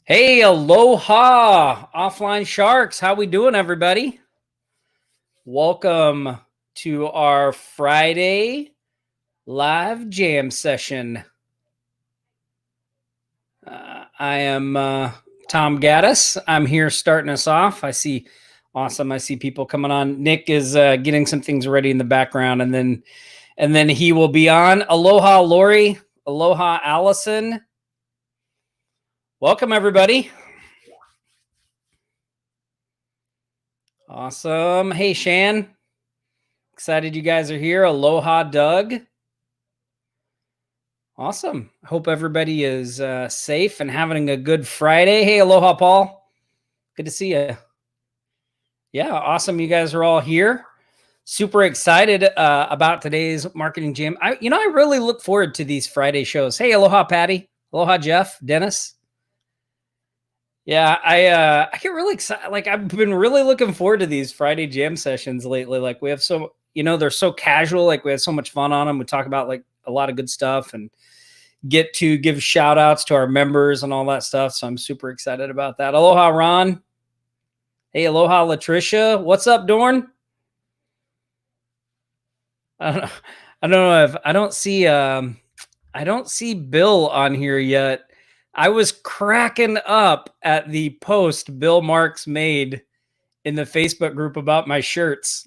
Hey, aloha, offline sharks. How we doing, everybody? Welcome to our Friday live jam session. I am Tom Gaddis. I'm here starting us off. I see people coming on. Nick is getting some things ready in the background, and then he will be on. Aloha, Lori. Aloha, Allison. Welcome, everybody. Awesome. Hey, Shan. Excited you guys are here. Aloha, Doug. Awesome. Hope everybody is safe and having a good Friday. Hey, aloha, Paul. Good to see you. Yeah, awesome. You guys are all here. Super excited about today's marketing jam. I really look forward to these Friday shows. Hey, aloha, Patty. Aloha, Jeff. Dennis. Yeah, I get really excited. Like, I've been really looking forward to these Friday jam sessions lately. Like, we have they're so casual. Like, we have so much fun on them. We talk about like a lot of good stuff and get to give shout outs to our members and all that stuff. So I'm super excited about that. Aloha, Ron. Hey, aloha, Latricia. What's up, Dorn? I don't know if I don't see Bill on here yet. I was cracking up at the post Bill Marks made in the Facebook group about my shirts.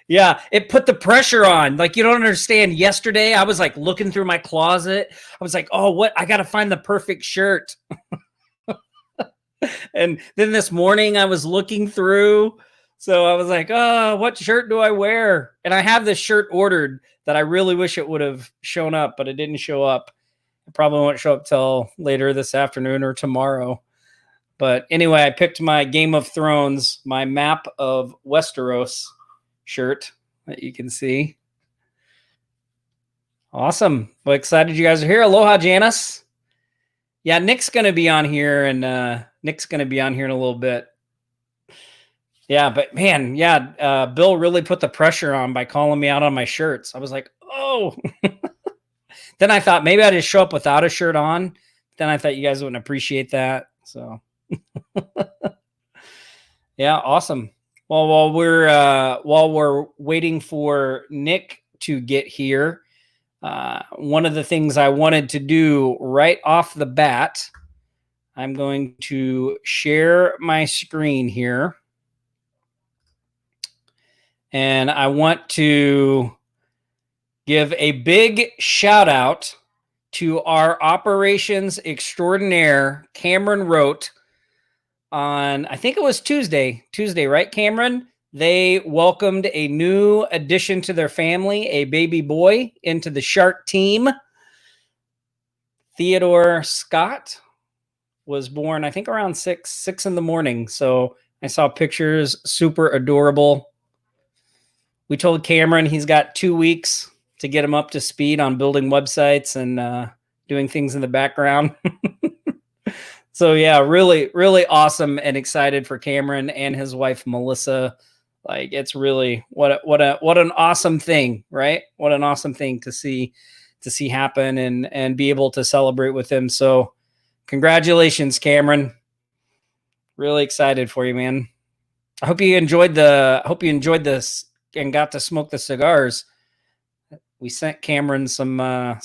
Yeah, it put the pressure on. Like, you don't understand. Yesterday, I was like looking through my closet. I was like, oh, what? I got to find the perfect shirt. And then this morning, I was looking through. So I was like, oh, what shirt do I wear? And I have this shirt ordered that I really wish it would have shown up, but it didn't show up. It probably won't show up till later this afternoon or tomorrow. But anyway, I picked my Game of Thrones, my map of Westeros shirt that you can see. Awesome. Well, excited you guys are here. Aloha, Janice. Yeah, Nick's going to be on here, and Nick's going to be on here in a little bit. Yeah, but man, yeah, Bill really put the pressure on by calling me out on my shirts. I was like, oh. Then I thought maybe I'd just show up without a shirt on. Then I thought you guys wouldn't appreciate that. So yeah, awesome. Well, while we're waiting for Nick to get here, one of the things I wanted to do right off the bat, I'm going to share my screen here. And I want to give a big shout out to our operations extraordinaire, Cameron Rote, on, I think it was Tuesday, right, Cameron? They welcomed a new addition to their family, a baby boy, into the Shark team. Theodore Scott was born, I think, around 6 in the morning. So I saw pictures, super adorable. We told Cameron he's got 2 weeks to get him up to speed on building websites and doing things in the background. So yeah, really, really awesome and excited for Cameron and his wife, Melissa. Like, it's really what an awesome thing, right? What an awesome thing to see happen and be able to celebrate with him. So congratulations, Cameron. Really excited for you, man. I hope you enjoyed this and got to smoke the cigars. We sent Cameron some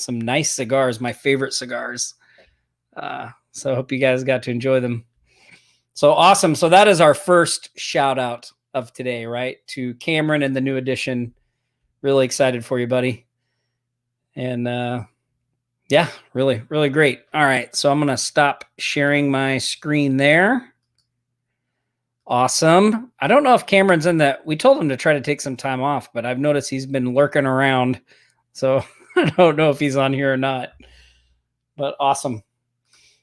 nice cigars, my favorite cigars. So I hope you guys got to enjoy them. So awesome. So that is our first shout out of today, right? To Cameron and the new addition. Really excited for you, buddy. And yeah, really, really great. All right. So I'm going to stop sharing my screen there. Awesome. I don't know if Cameron's in that. We told him to try to take some time off, but I've noticed he's been lurking around. So I don't know if he's on here or not. But awesome.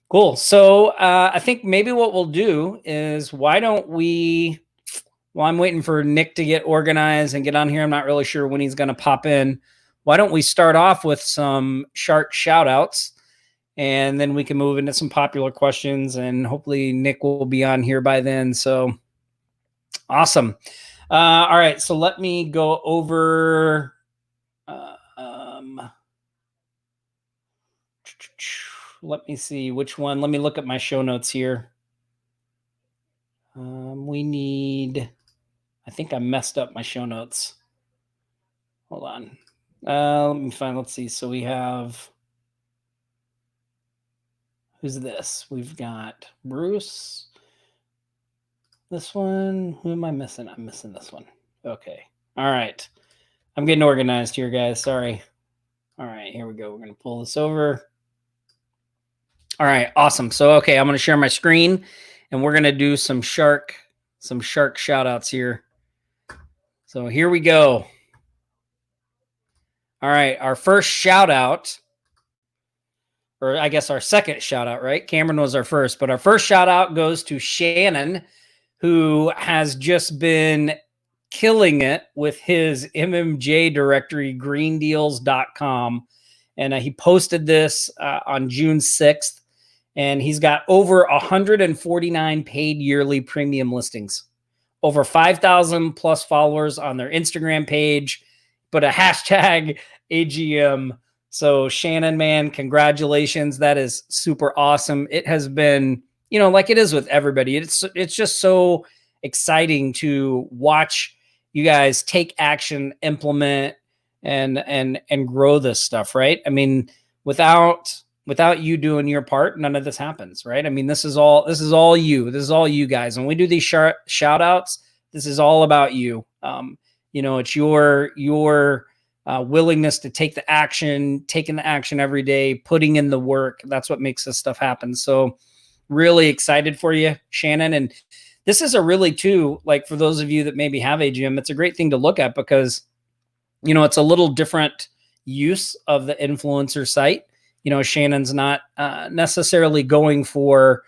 Cool. So I think maybe what we'll do is, why don't we, while I'm waiting for Nick to get organized and get on here, I'm not really sure when he's going to pop in. Why don't we start off with some Shark shout outs, and then we can move into some popular questions, and hopefully Nick will be on here by then. So awesome. All right. So let me go over. Let me see which one. Let me look at my show notes here. We need, I think I messed up my show notes. Hold on. Let me find, let's see. So we have, who's this? We've got Bruce. This one, who am I missing? I'm missing this one. Okay. All right. I'm getting organized here, guys. Sorry. All right, here we go. We're going to pull this over. All right, awesome. So, okay, I'm going to share my screen and we're going to do some shark shout outs here. So here we go. All right, our first shout out, or I guess our second shout out, right? Cameron was our first, but our first shout out goes to Shannon, who has just been killing it with his MMJ directory, greendeals.com. And he posted this on June 6th. And he's got over 149 paid yearly premium listings, over 5,000 plus followers on their Instagram page, but a hashtag AGM. So Shannon, man, congratulations. That is super awesome. It has been, you know, like it is with everybody. It's just so exciting to watch you guys take action, implement, and grow this stuff, right? I mean, without you doing your part, none of this happens, right? I mean, this is all you. This is all you guys. When we do these shout outs, this is all about you. You know, it's your willingness to take the action, taking the action every day, putting in the work. That's what makes this stuff happen. So really excited for you, Shannon. And this is a really too, like for those of you that maybe have AGM, it's a great thing to look at because, you know, it's a little different use of the influencer site. You know, Shannon's not necessarily going for,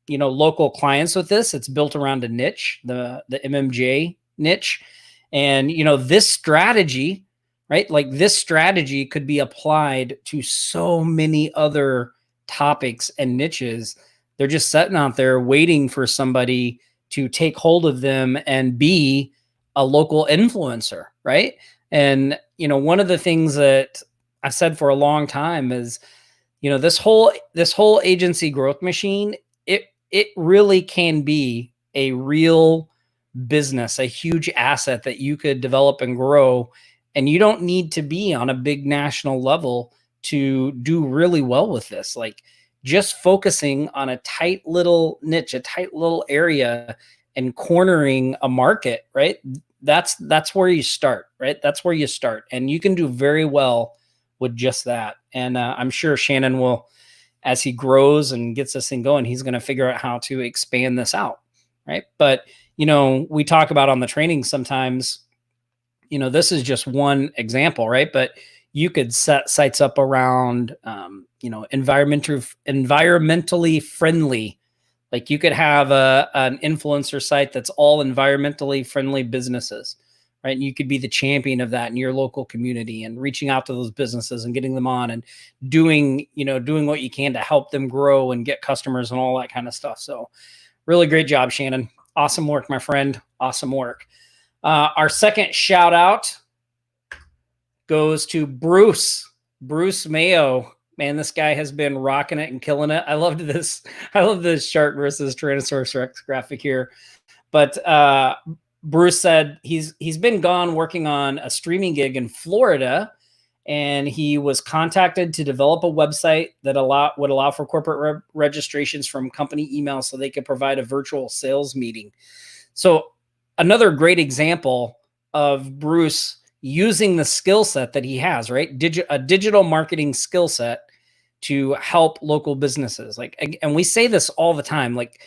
you know, local clients with this. It's built around a niche, the MMJ niche. And, you know, this strategy, right? Like this strategy could be applied to so many other topics and niches. They're just sitting out there waiting for somebody to take hold of them and be a local influencer, right? And, you know, one of the things that I've said for a long time is, you know, this whole agency growth machine, it really can be a real business, a huge asset that you could develop and grow. And you don't need to be on a big national level to do really well with this. Like just focusing on a tight little niche, a tight little area and cornering a market, right? That's where you start, right? That's where you start. And you can do very well with just that. And I'm sure Shannon will, as he grows and gets this thing going, he's going to figure out how to expand this out, right? But, you know, we talk about on the training sometimes, you know, this is just one example, right? But you could set sites up around, you know, environmentally friendly. Like you could have an influencer site that's all environmentally friendly businesses, right? And you could be the champion of that in your local community and reaching out to those businesses and getting them on and doing what you can to help them grow and get customers and all that kind of stuff. So really great job, Shannon. Awesome work, my friend. Awesome work. Our second shout out goes to Bruce Mayo. Man, this guy has been rocking it and killing it. I love this shark versus Tyrannosaurus Rex graphic here. But Bruce said he's been gone working on a streaming gig in Florida, and he was contacted to develop a website that would allow for corporate registrations from company emails so they could provide a virtual sales meeting. So another great example of Bruce using the skill set that he has, right? A digital marketing skill set to help local businesses. Like, and we say this all the time, like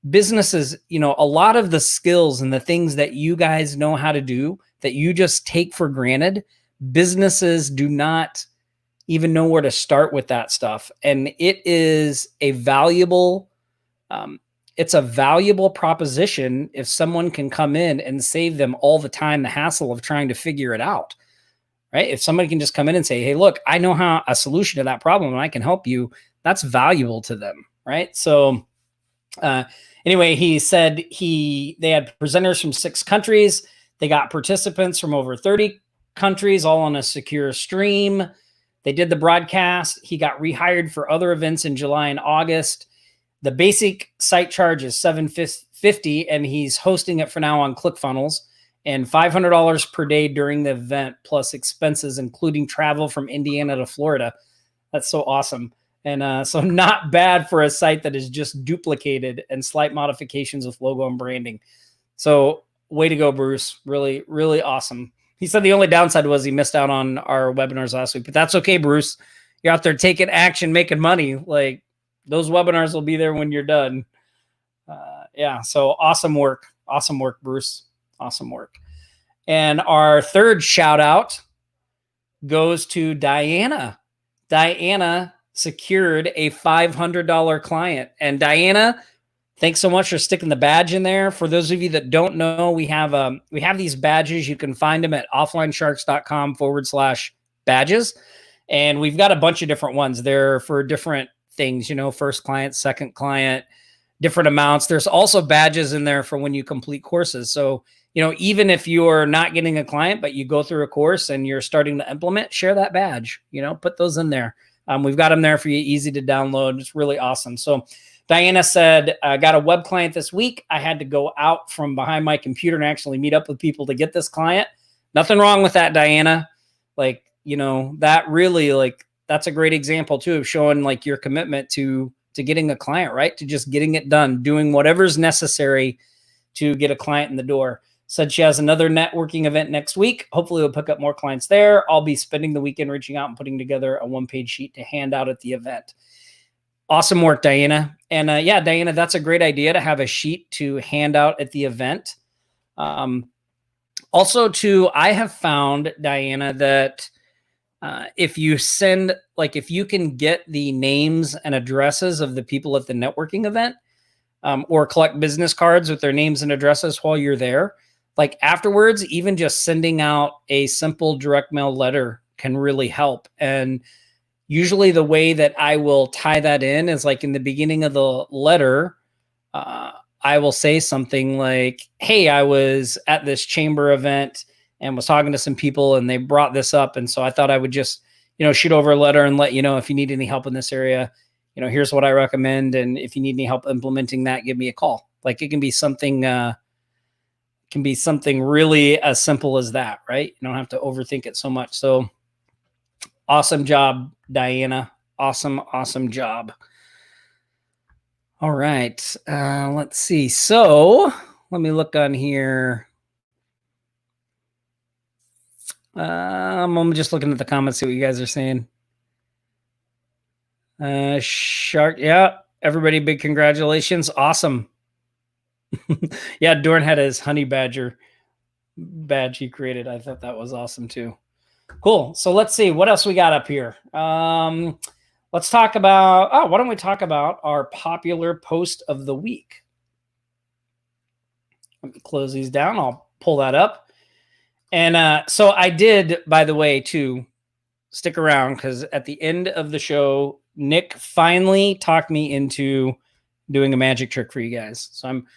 businesses, you know, a lot of the skills and the things that you guys know how to do that you just take for granted, businesses do not even know where to start with that stuff. And it is a valuable, it's a valuable proposition if someone can come in and save them all the time, the hassle of trying to figure it out, right? If somebody can just come in and say, hey, look, I know how a solution to that problem and I can help you, that's valuable to them, right? So anyway, he said they had presenters from 6 countries. They got participants from over 30 countries, all on a secure stream. They did the broadcast. He got rehired for other events in July and August. The basic site charge is $750, and he's hosting it for now on ClickFunnels, and $500 per day during the event, plus expenses, including travel from Indiana to Florida. That's so awesome. And so not bad for a site that is just duplicated and slight modifications with logo and branding. So way to go, Bruce. Really, really awesome. He said the only downside was he missed out on our webinars last week, but that's okay, Bruce. You're out there taking action, making money. Like, those webinars will be there when you're done. Yeah, so awesome work. Awesome work, Bruce. Awesome work. And our third shout out goes to Diana. Diana secured a $500 client. And Diana, thanks so much for sticking the badge in there. For those of you that don't know, we have these badges. You can find them at offlinesharks.com/badges. And we've got a bunch of different ones. They're for different things, first client, second client, different amounts. There's also badges in there for when you complete courses. So, even if you're not getting a client, but you go through a course and you're starting to implement, share that badge, put those in there. We've got them there for you, easy to download. It's really awesome. So Diana said, I got a web client this week. I had to go out from behind my computer and actually meet up with people to get this client. Nothing wrong with that, Diana. That really, that's a great example too of showing your commitment to getting a client, right? To just getting it done, doing whatever's necessary to get a client in the door. Said she has another networking event next week. Hopefully we'll pick up more clients there. I'll be spending the weekend reaching out and putting together a one-page sheet to hand out at the event. Awesome work, Diana. And yeah, Diana, that's a great idea to have a sheet to hand out at the event. Also too, I have found, Diana, that if you can get the names and addresses of the people at the networking event, or collect business cards with their names and addresses while you're there, afterwards, even just sending out a simple direct mail letter can really help. And usually the way that I will tie that in is in the beginning of the letter, I will say something like, hey, I was at this chamber event and was talking to some people and they brought this up. And so I thought I would just, shoot over a letter and let you know if you need any help in this area, here's what I recommend. And if you need any help implementing that, give me a call. It can be something, really as simple as that, right? You don't have to overthink it so much. So awesome job, Diana. Awesome, awesome job. All right. Let's see. So let me look on here. I'm just looking at the comments, see what you guys are saying. Shark. Yeah. Everybody, big congratulations. Awesome. Yeah. Dorn had his honey badger badge he created. I thought that was awesome too. Cool. So let's see what else we got up here. Let's talk about, why don't we talk about our popular post of the week? Let me close these down. I'll pull that up. And so I did, by the way, too, stick around because at the end of the show, Nick finally talked me into doing a magic trick for you guys. So I'm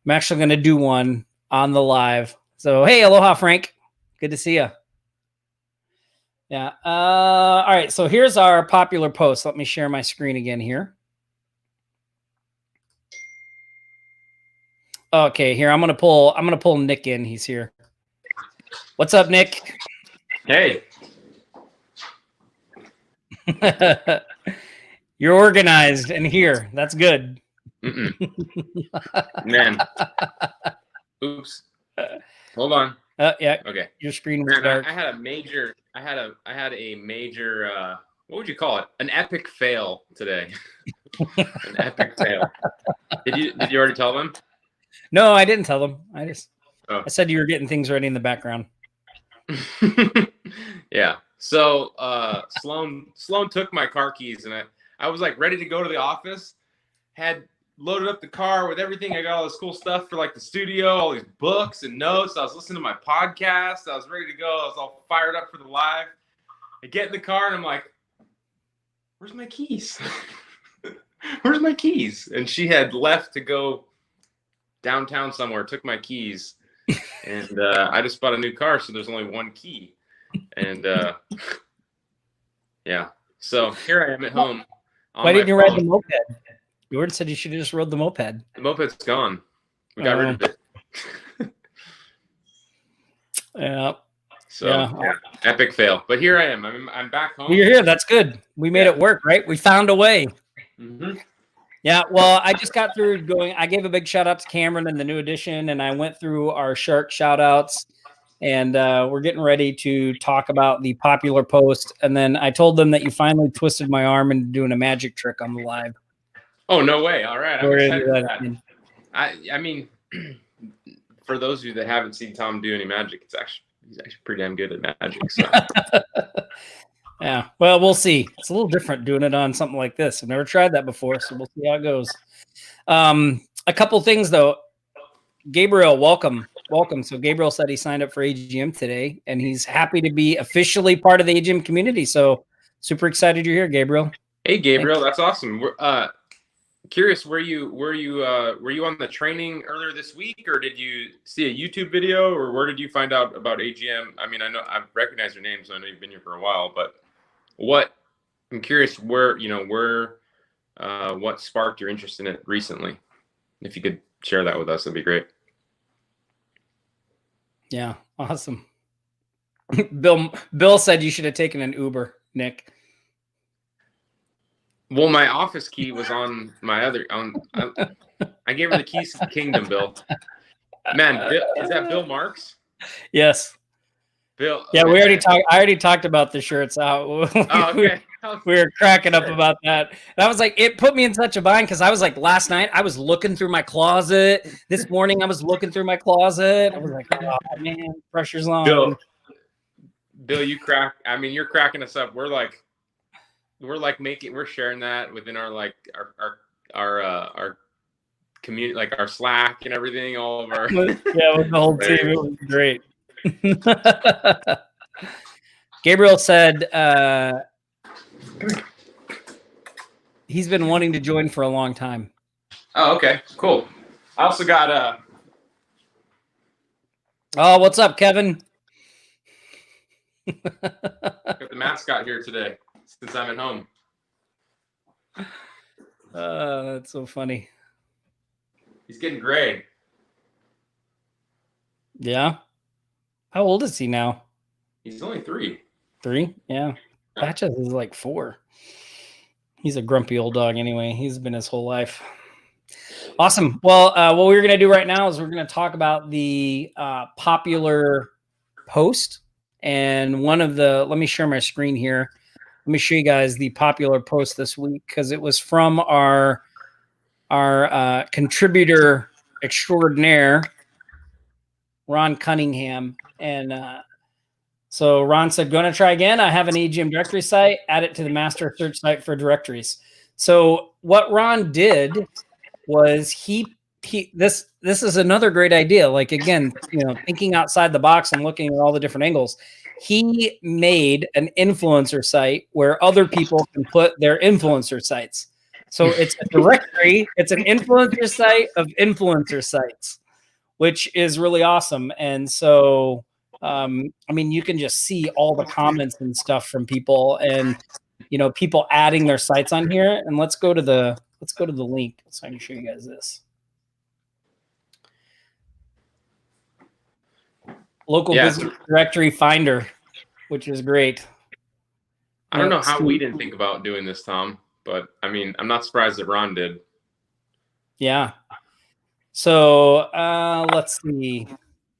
actually going to do one on the live. So, hey, aloha, Frank. Good to see you. Yeah. All right. So here's our popular post. Let me share my screen again here. Okay, here I'm gonna pull Nick in. He's here. What's up, Nick? Hey. You're organized and here. That's good. Man. Oops. Hold on. Yeah. Okay. Your screen was dark. I had a major. What would you call it? An epic fail today. An epic fail. Did you already tell them? No, I didn't tell them. I said you were getting things ready in the background. Yeah. So Sloan took my car keys and I was ready to go to the office. Had loaded up the car with everything. I got all this cool stuff for the studio, all these books and notes. I was listening to my podcast. I was ready to go. I was all fired up for the live. I get in the car and I'm like, where's my keys? Where's my keys? And she had left to go downtown somewhere, took my keys. And I just bought a new car, so there's only one key. And Yeah. So here I am at home Why on my didn't you ride the phone. moped? Jordan said you should have just rode the moped. The moped's gone. We got rid of it. Yeah. So Yeah. epic fail. But here I am. I'm back home. Well, you're here. That's good. We made it work, right? We found a way. Mm-hmm. Yeah. Well, I just got through going. I gave a big shout out to Cameron in the new edition, and I went through our shark shout outs, and we're getting ready to talk about the popular post. And then I told them that you finally twisted my arm into doing a magic trick on the live. Oh, no way. All right. I'm We're excited into for that. that. I mean, for those of you that haven't seen Tom do any magic, he's actually pretty damn good at magic. So. Yeah. Well, we'll see. It's a little different doing it on something like this. I've never tried that before, so we'll see how it goes. A couple things though. Gabriel, welcome. So Gabriel said he signed up for AGM today, and he's happy to be officially part of the AGM community. So super excited you're here, Gabriel. Hey, Gabriel, that's awesome. We're curious, were you on the training earlier this week, or did you see a YouTube video, or where did you find out about AGM? I mean, I know I've recognized your name, so I know you've been here for a while, but I'm curious where what sparked your interest in it recently? If you could share that with us, that'd be great. Yeah, awesome. Bill said you should have taken an Uber, Nick. Well, my office key was on my other. I gave her the keys to the kingdom, Bill. Man, is that Bill Marks? Yes. Bill. Yeah, we already talked. I already talked about the shirts out. Oh, okay. We were cracking up about that. And I was like, it put me in such a bind because I was like, last night I was looking through my closet. This morning I was looking through my closet. I was like, oh man, pressure's on. Bill, you're cracking us up. We're sharing that within our community, like our Slack and everything. All of our with the whole team. It was great. Gabriel said he's been wanting to join for a long time. Oh, okay, cool. I also got oh, what's up, Kevin? got the mascot here today since I'm at home. That's so funny. He's getting gray. Yeah. How old is he now? He's only 3. 3? Yeah. Patches is like 4. He's a grumpy old dog anyway. He's been his whole life. Awesome. Well, what we're going to do right now is we're going to talk about the popular post. And let me share my screen here. Let me show you guys the popular post this week because it was from our contributor extraordinaire, Ron Cunningham. And so Ron said, going to try again. I have an AGM directory site, add it to the master search site for directories. So what Ron did was this is another great idea. Like, again, thinking outside the box and looking at all the different angles. He made an influencer site where other people can put their influencer sites. So it's a directory. It's an influencer site of influencer sites, which is really awesome. And so, you can just see all the comments and stuff from people and, people adding their sites on here. And let's go to the link so I can show you guys this. Local business directory finder, which is great. I don't know how we didn't think about doing this, Tom, but I'm not surprised that Ron did. Yeah. So let's see.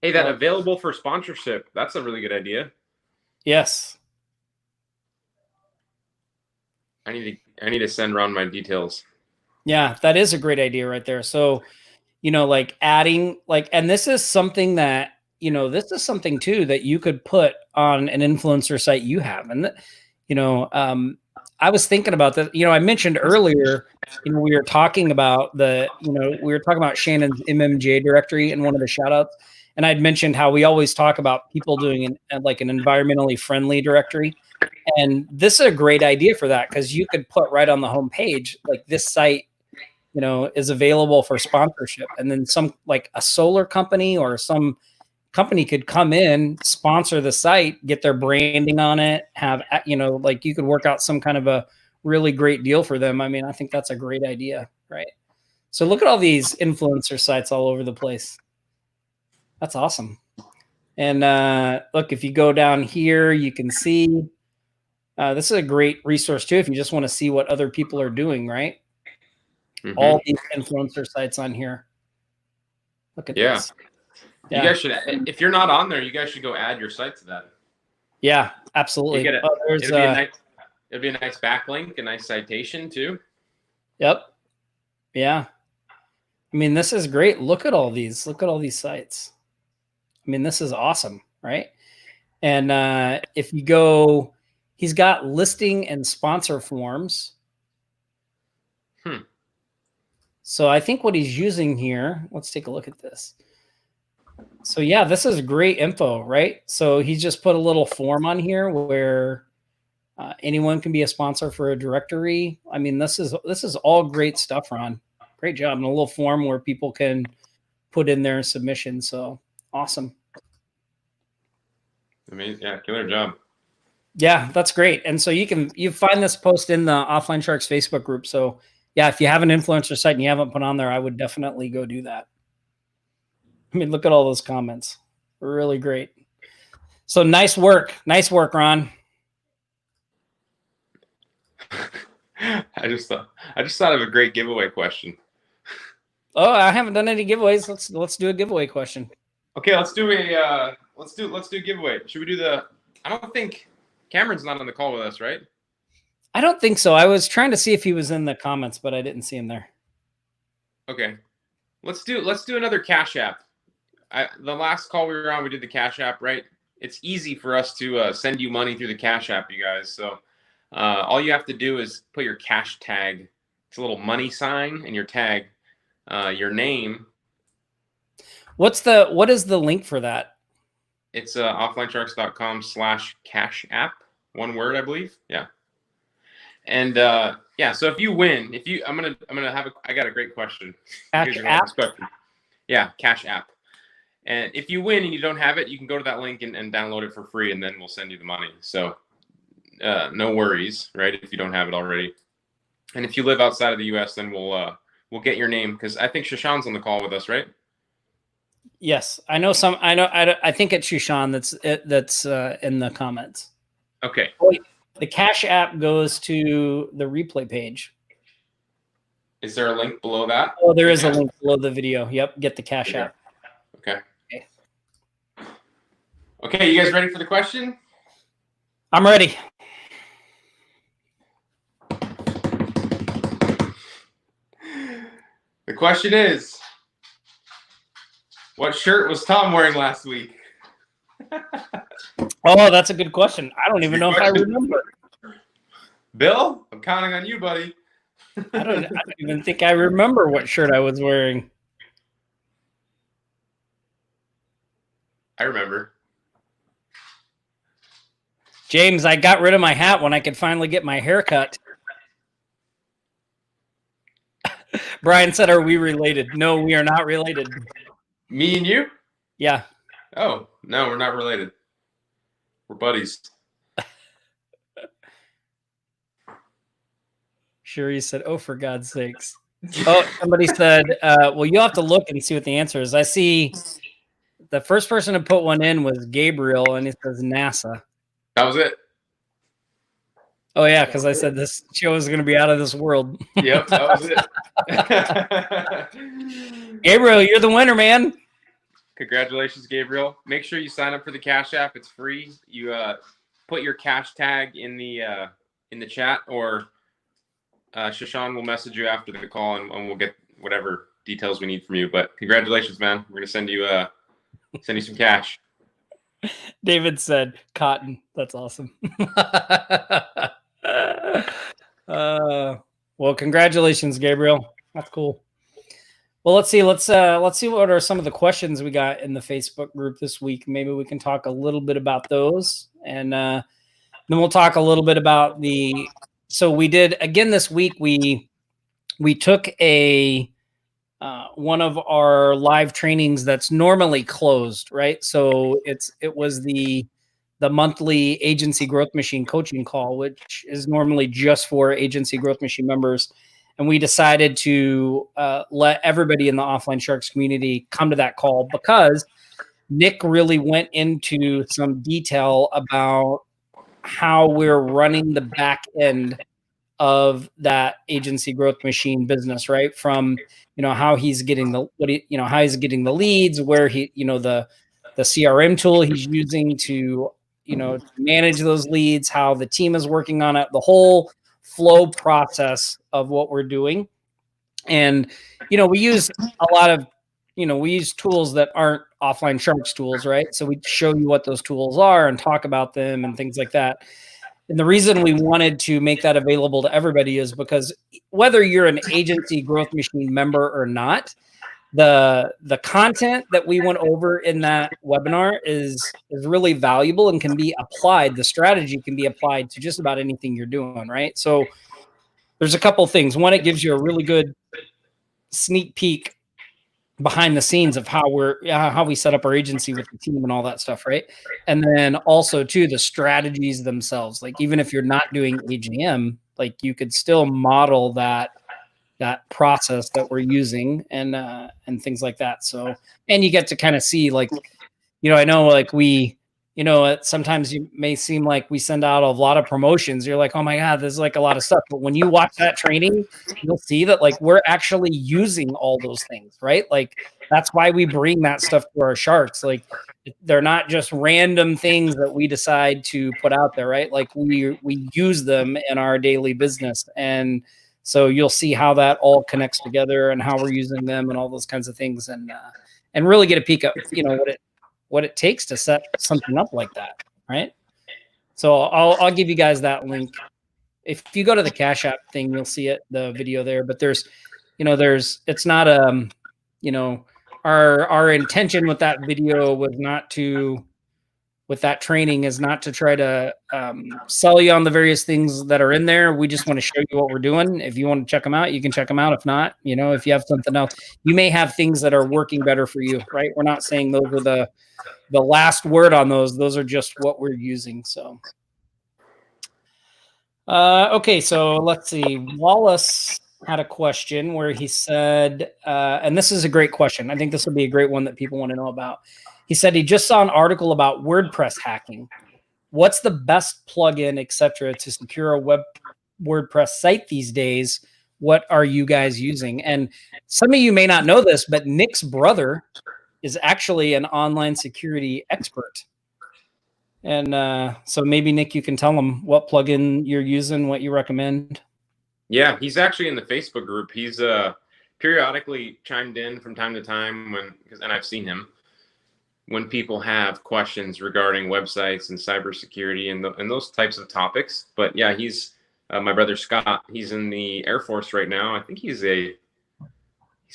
Hey, that available for sponsorship. That's a really good idea. Yes. I need to send Ron my details. Yeah, that is a great idea right there. So, adding and this is something that, this is something too that you could put on an influencer site you have. And, I was thinking about that. I mentioned earlier, we were talking about Shannon's MMJ directory in one of the shout outs. And I'd mentioned how we always talk about people doing an environmentally friendly directory. And this is a great idea for that because you could put right on the home page, like this site, is available for sponsorship. And then some a solar company or some company could come in, sponsor the site, get their branding on it, have, you know, like you could work out some kind of a really great deal for them. I mean, I think that's a great idea, right? So look at all these influencer sites all over the place. That's awesome. And look, if you go down here, you can see this is a great resource too if you just want to see what other people are doing, right? All these influencer sites on here. Look at this. You guys should, if you're not on there, you guys should go add your site to that. Yeah, absolutely. It'd be a nice backlink, a nice citation too. Yep. Yeah. I mean, this is great. Look at all these. Look at all these sites. I mean, this is awesome, right? And if you go, he's got listing and sponsor forms. So I think what he's using here, let's take a look at this. So yeah, this is great info, right? So he's just put a little form on here where anyone can be a sponsor for a directory. I mean, this is all great stuff, Ron. Great job. And a little form where people can put in their submission. So awesome. I mean, yeah, killer job. Yeah, that's great. And so you find this post in the Offline Sharks Facebook group. So yeah, if you have an influencer site and you haven't put on there, I would definitely go do that. I mean, look at all those comments. Really great. So nice work. Nice work, Ron. I just thought of a great giveaway question. Oh, I haven't done any giveaways. Let's do a giveaway question. Okay, let's do a giveaway. Should we do the? I don't think Cameron's not on the call with us, right? I don't think so. I was trying to see if he was in the comments, but I didn't see him there. Okay, let's do another Cash App. The last call we were on, we did the Cash App, right? It's easy for us to send you money through the Cash App, you guys. So all you have to do is put your cash tag. It's a little money sign and your tag, your name. What is the link for that? It's offlinesharks.com/cash app. One word, I believe. Yeah. And yeah, so if you win, I got a great question. Cash app? Yeah, Cash App. And if you win and you don't have it, you can go to that link and download it for free, and then we'll send you the money. So no worries, right? If you don't have it already. And if you live outside of the U.S., then we'll get your name, because I think Shashan's on the call with us, right? Yes, I know some. I think it's Shushan that's in the comments. Okay. The Cash App goes to the replay page. Is there a link below that? Oh, there is a link below the video. Yep, get the Cash App. Okay. Okay, you guys ready for the question? I'm ready. The question is, what shirt was Tom wearing last week? Oh, that's a good question. I don't even know if I remember. Bill, I'm counting on you, buddy. I don't even think I remember what shirt I was wearing. I remember. James, I got rid of my hat when I could finally get my hair cut. Brian said, are we related? No, we are not related. Me and you? Yeah. Oh, no, we're not related. We're buddies. Sure, he said, oh, for God's sakes. Oh, somebody said, well, you'll have to look and see what the answer is. I see the first person to put one in was Gabriel, and he says NASA. That was it. Oh, yeah, because I said this show is going to be out of this world. Yep, that was it. Gabriel, you're the winner, man. Congratulations, Gabriel. Make sure you sign up for the Cash App. It's free. You put your cash tag in the chat, or Shashan will message you after the call, and we'll get whatever details we need from you. But congratulations, man. We're going to send you some cash. David said cotton. That's awesome. Well, congratulations, Gabriel. That's cool. Well, let's see. Let's see what are some of the questions we got in the Facebook group this week. Maybe we can talk a little bit about those, and then we'll talk a little bit about the. So we did again this week. We took a one of our live trainings that's normally closed, right? So it was the monthly agency growth machine coaching call, which is normally just for agency growth machine members. And we decided to let everybody in the Offline Sharks community come to that call because Nick really went into some detail about how we're running the back end of that agency growth machine business, right? From, how he's getting how he's getting the leads, where he, the CRM tool he's using to, manage those leads, how the team is working on it, the whole flow process of what we're doing. And, we use a lot of, we use tools that aren't Offline Sharks tools, right? So we show you what those tools are and talk about them and things like that. And the reason we wanted to make that available to everybody is because whether you're an agency growth machine member or not, the content that we went over in that webinar is really valuable and can be applied. The strategy can be applied to just about anything you're doing, right? So there's a couple things. One, it gives you a really good sneak peek behind the scenes of how we set up our agency with the team and all that stuff, right? And then also too, the strategies themselves. Like even if you're not doing AGM, like you could still model that process that we're using and things like that. So, and you get to kind of see, like, I know, like sometimes you may seem like we send out a lot of promotions. You're like, oh my God, there's like a lot of stuff. But when you watch that training, you'll see that like we're actually using all those things, right? Like that's why we bring that stuff to our sharks. Like they're not just random things that we decide to put out there, right? Like we use them in our daily business. And so you'll see how that all connects together and how we're using them and all those kinds of things, and really get a peek at, what it takes to set something up like that, right? So I'll give you guys that link. If you go to the Cash App thing, you'll see it, the video there. But there's it's not our intention with that video was not to, with that training, is not to try to sell you on the various things that are in there. We just want to show you what we're doing. If you want to check them out, you can check them out. If not, if you have something else, you may have things that are working better for you, right? We're not saying those are the last word on those. Those are just what we're using. So, okay. So let's see. Wallace had a question where he said, and this is a great question. I think this will be a great one that people want to know about. He said he just saw an article about WordPress hacking. What's the best plugin, etc., to secure a web WordPress site these days? What are you guys using? And some of you may not know this, but Nick's brother is actually an online security expert. And so maybe, Nick, you can tell them what plugin you're using, what you recommend. Yeah, he's actually in the Facebook group. He's periodically chimed in from time to time and I've seen him when people have questions regarding websites and cybersecurity and those types of topics. But yeah, he's my brother Scott. He's in the Air Force right now. I think he's been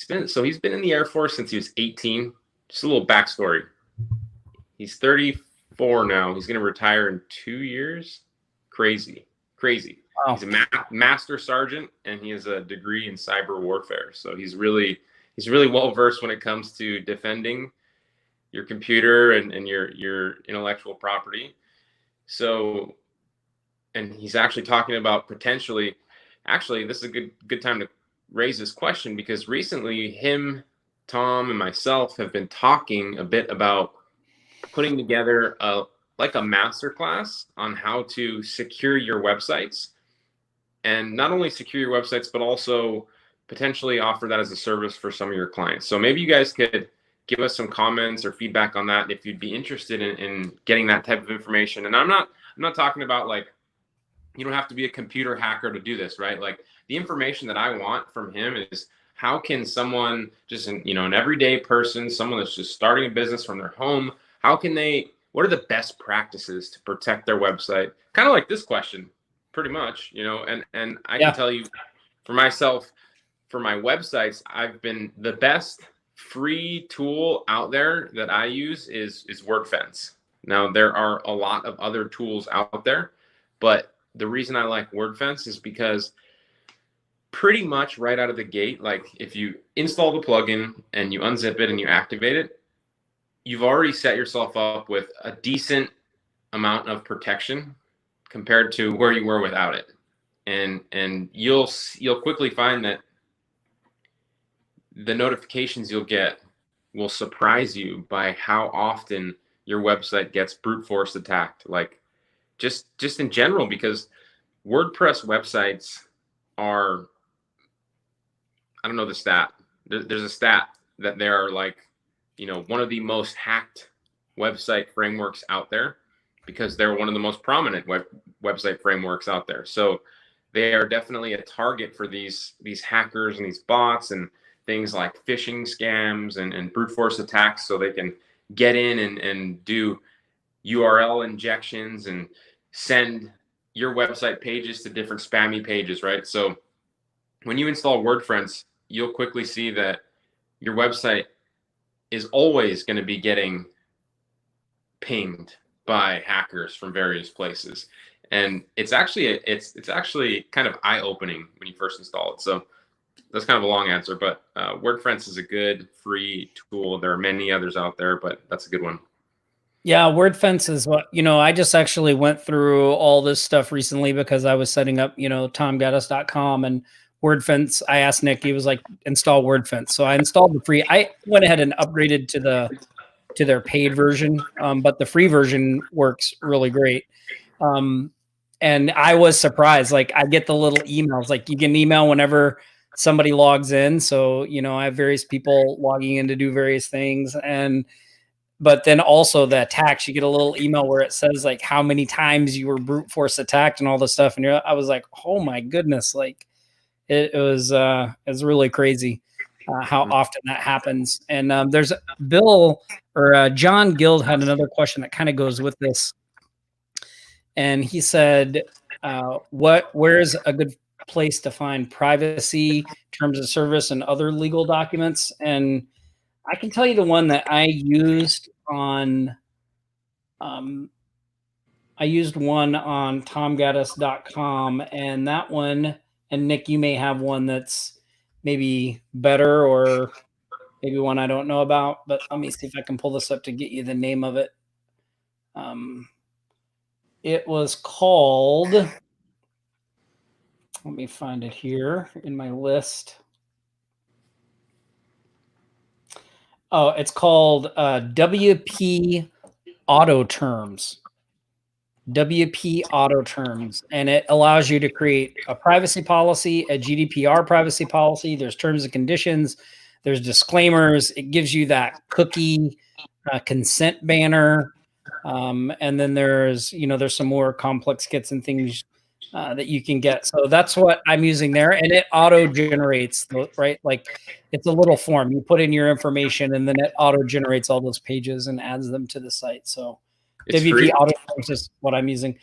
in the Air Force since he was 18. Just a little backstory. He's 34 now. He's going to retire in 2 years. Crazy. Wow. He's a master sergeant, and he has a degree in cyber warfare. So he's really well versed when it comes to defending your computer and your intellectual property. So, and he's actually talking about potentially, actually, this is a good time to raise this question, because recently him, Tom, and myself have been talking a bit about putting together a masterclass on how to secure your websites, and not only secure your websites, but also potentially offer that as a service for some of your clients. So maybe you guys could give us some comments or feedback on that if you'd be interested in getting that type of information. And I'm not talking about, like, you don't have to be a computer hacker to do this, right? Like, the information that I want from him is how can someone, just an everyday person, someone that's just starting a business from their home, what are the best practices to protect their website? Kind of like this question, pretty much, and I can tell you for myself, for my websites, I've been the best free tool out there that I use is WordFence. Now, there are a lot of other tools out there, but the reason I like WordFence is because pretty much right out of the gate, like if you install the plugin and you unzip it and you activate it, you've already set yourself up with a decent amount of protection compared to where you were without it. And you'll quickly find that the notifications you'll get will surprise you by how often your website gets brute force attacked, like just in general, because WordPress websites are, I don't know the stat. There's a stat that they are like, one of the most hacked website frameworks out there, because they're one of the most prominent website frameworks out there. So they are definitely a target for these hackers and these bots and things like phishing scams and brute force attacks, so they can get in and do URL injections and send your website pages to different spammy pages, right? So when you install WordPress, you'll quickly see that your website is always going to be getting pinged by hackers from various places. And it's actually kind of eye-opening when you first install it. So that's kind of a long answer, but WordPress is a good free tool. There are many others out there, but that's a good one. Yeah, WordFence is what, I just actually went through all this stuff recently because I was setting up, tomgaddis.com and WordFence. I asked Nick, he was like, install WordFence. So I installed the free. I went ahead and upgraded to their paid version, but the free version works really great. And I was surprised. Like, I get the little emails, like you get an email whenever somebody logs in. So, I have various people logging in to do various things. But then also the attacks, you get a little email where it says like how many times you were brute force attacked and all this stuff. And I was like, oh my goodness. Like it was really crazy how often that happens. And there's John Guild had another question that kind of goes with this. And he said, where's a good place to find privacy, terms of service, and other legal documents? And I can tell you the one that I used on, tomgaddis.com, and that one, and Nick, you may have one that's maybe better or maybe one I don't know about, but let me see if I can pull this up to get you the name of it. It was called, let me find it here in my list. Oh, it's called WPOTO Terms. WPOTO Terms. And it allows you to create a privacy policy, a GDPR privacy policy. There's terms and conditions. There's disclaimers. It gives you that cookie consent banner. And then there's some more complex kits and things that you can get. So that's what I'm using there. And it auto generates, right? Like it's a little form. You put in your information and then it auto generates all those pages and adds them to the site. So WPOTO Terms is what I'm using.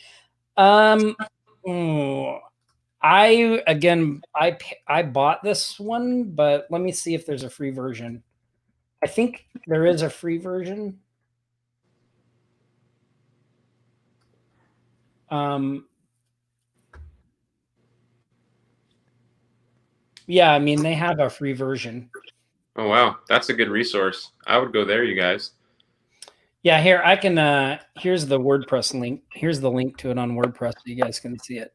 I bought this one, but let me see if there's a free version. I think there is a free version. Yeah, I mean, they have a free version. Oh, wow. That's a good resource. I would go there, you guys. Yeah, here, I can, here's the WordPress link. Here's the link to it on WordPress so you guys can see it.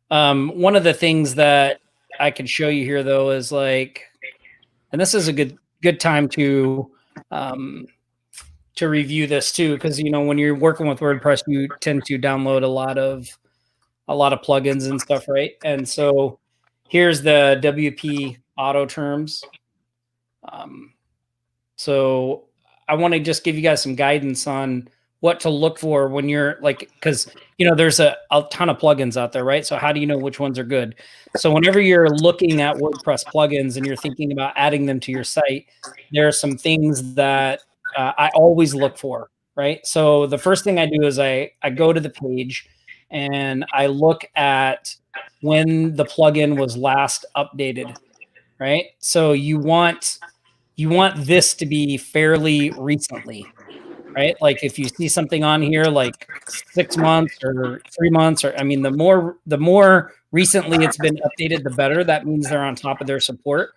One of the things that I can show you here, though, is like, and this is a good time to review this too, because when you're working with WordPress, you tend to download a lot of plugins and stuff, right? And so here's the WPOTO Terms. So I want to just give you guys some guidance on what to look for when you're like, because there's a ton of plugins out there, right? So how do you know which ones are good? So whenever you're looking at WordPress plugins and you're thinking about adding them to your site, there are some things that I always look for, right? So the first thing I do is I go to the page and I look at when the plugin was last updated, right? So you want this to be fairly recently, right? Like if you see something on here like 6 months or 3 months, or I mean, the more recently it's been updated, the better. That means they're on top of their support.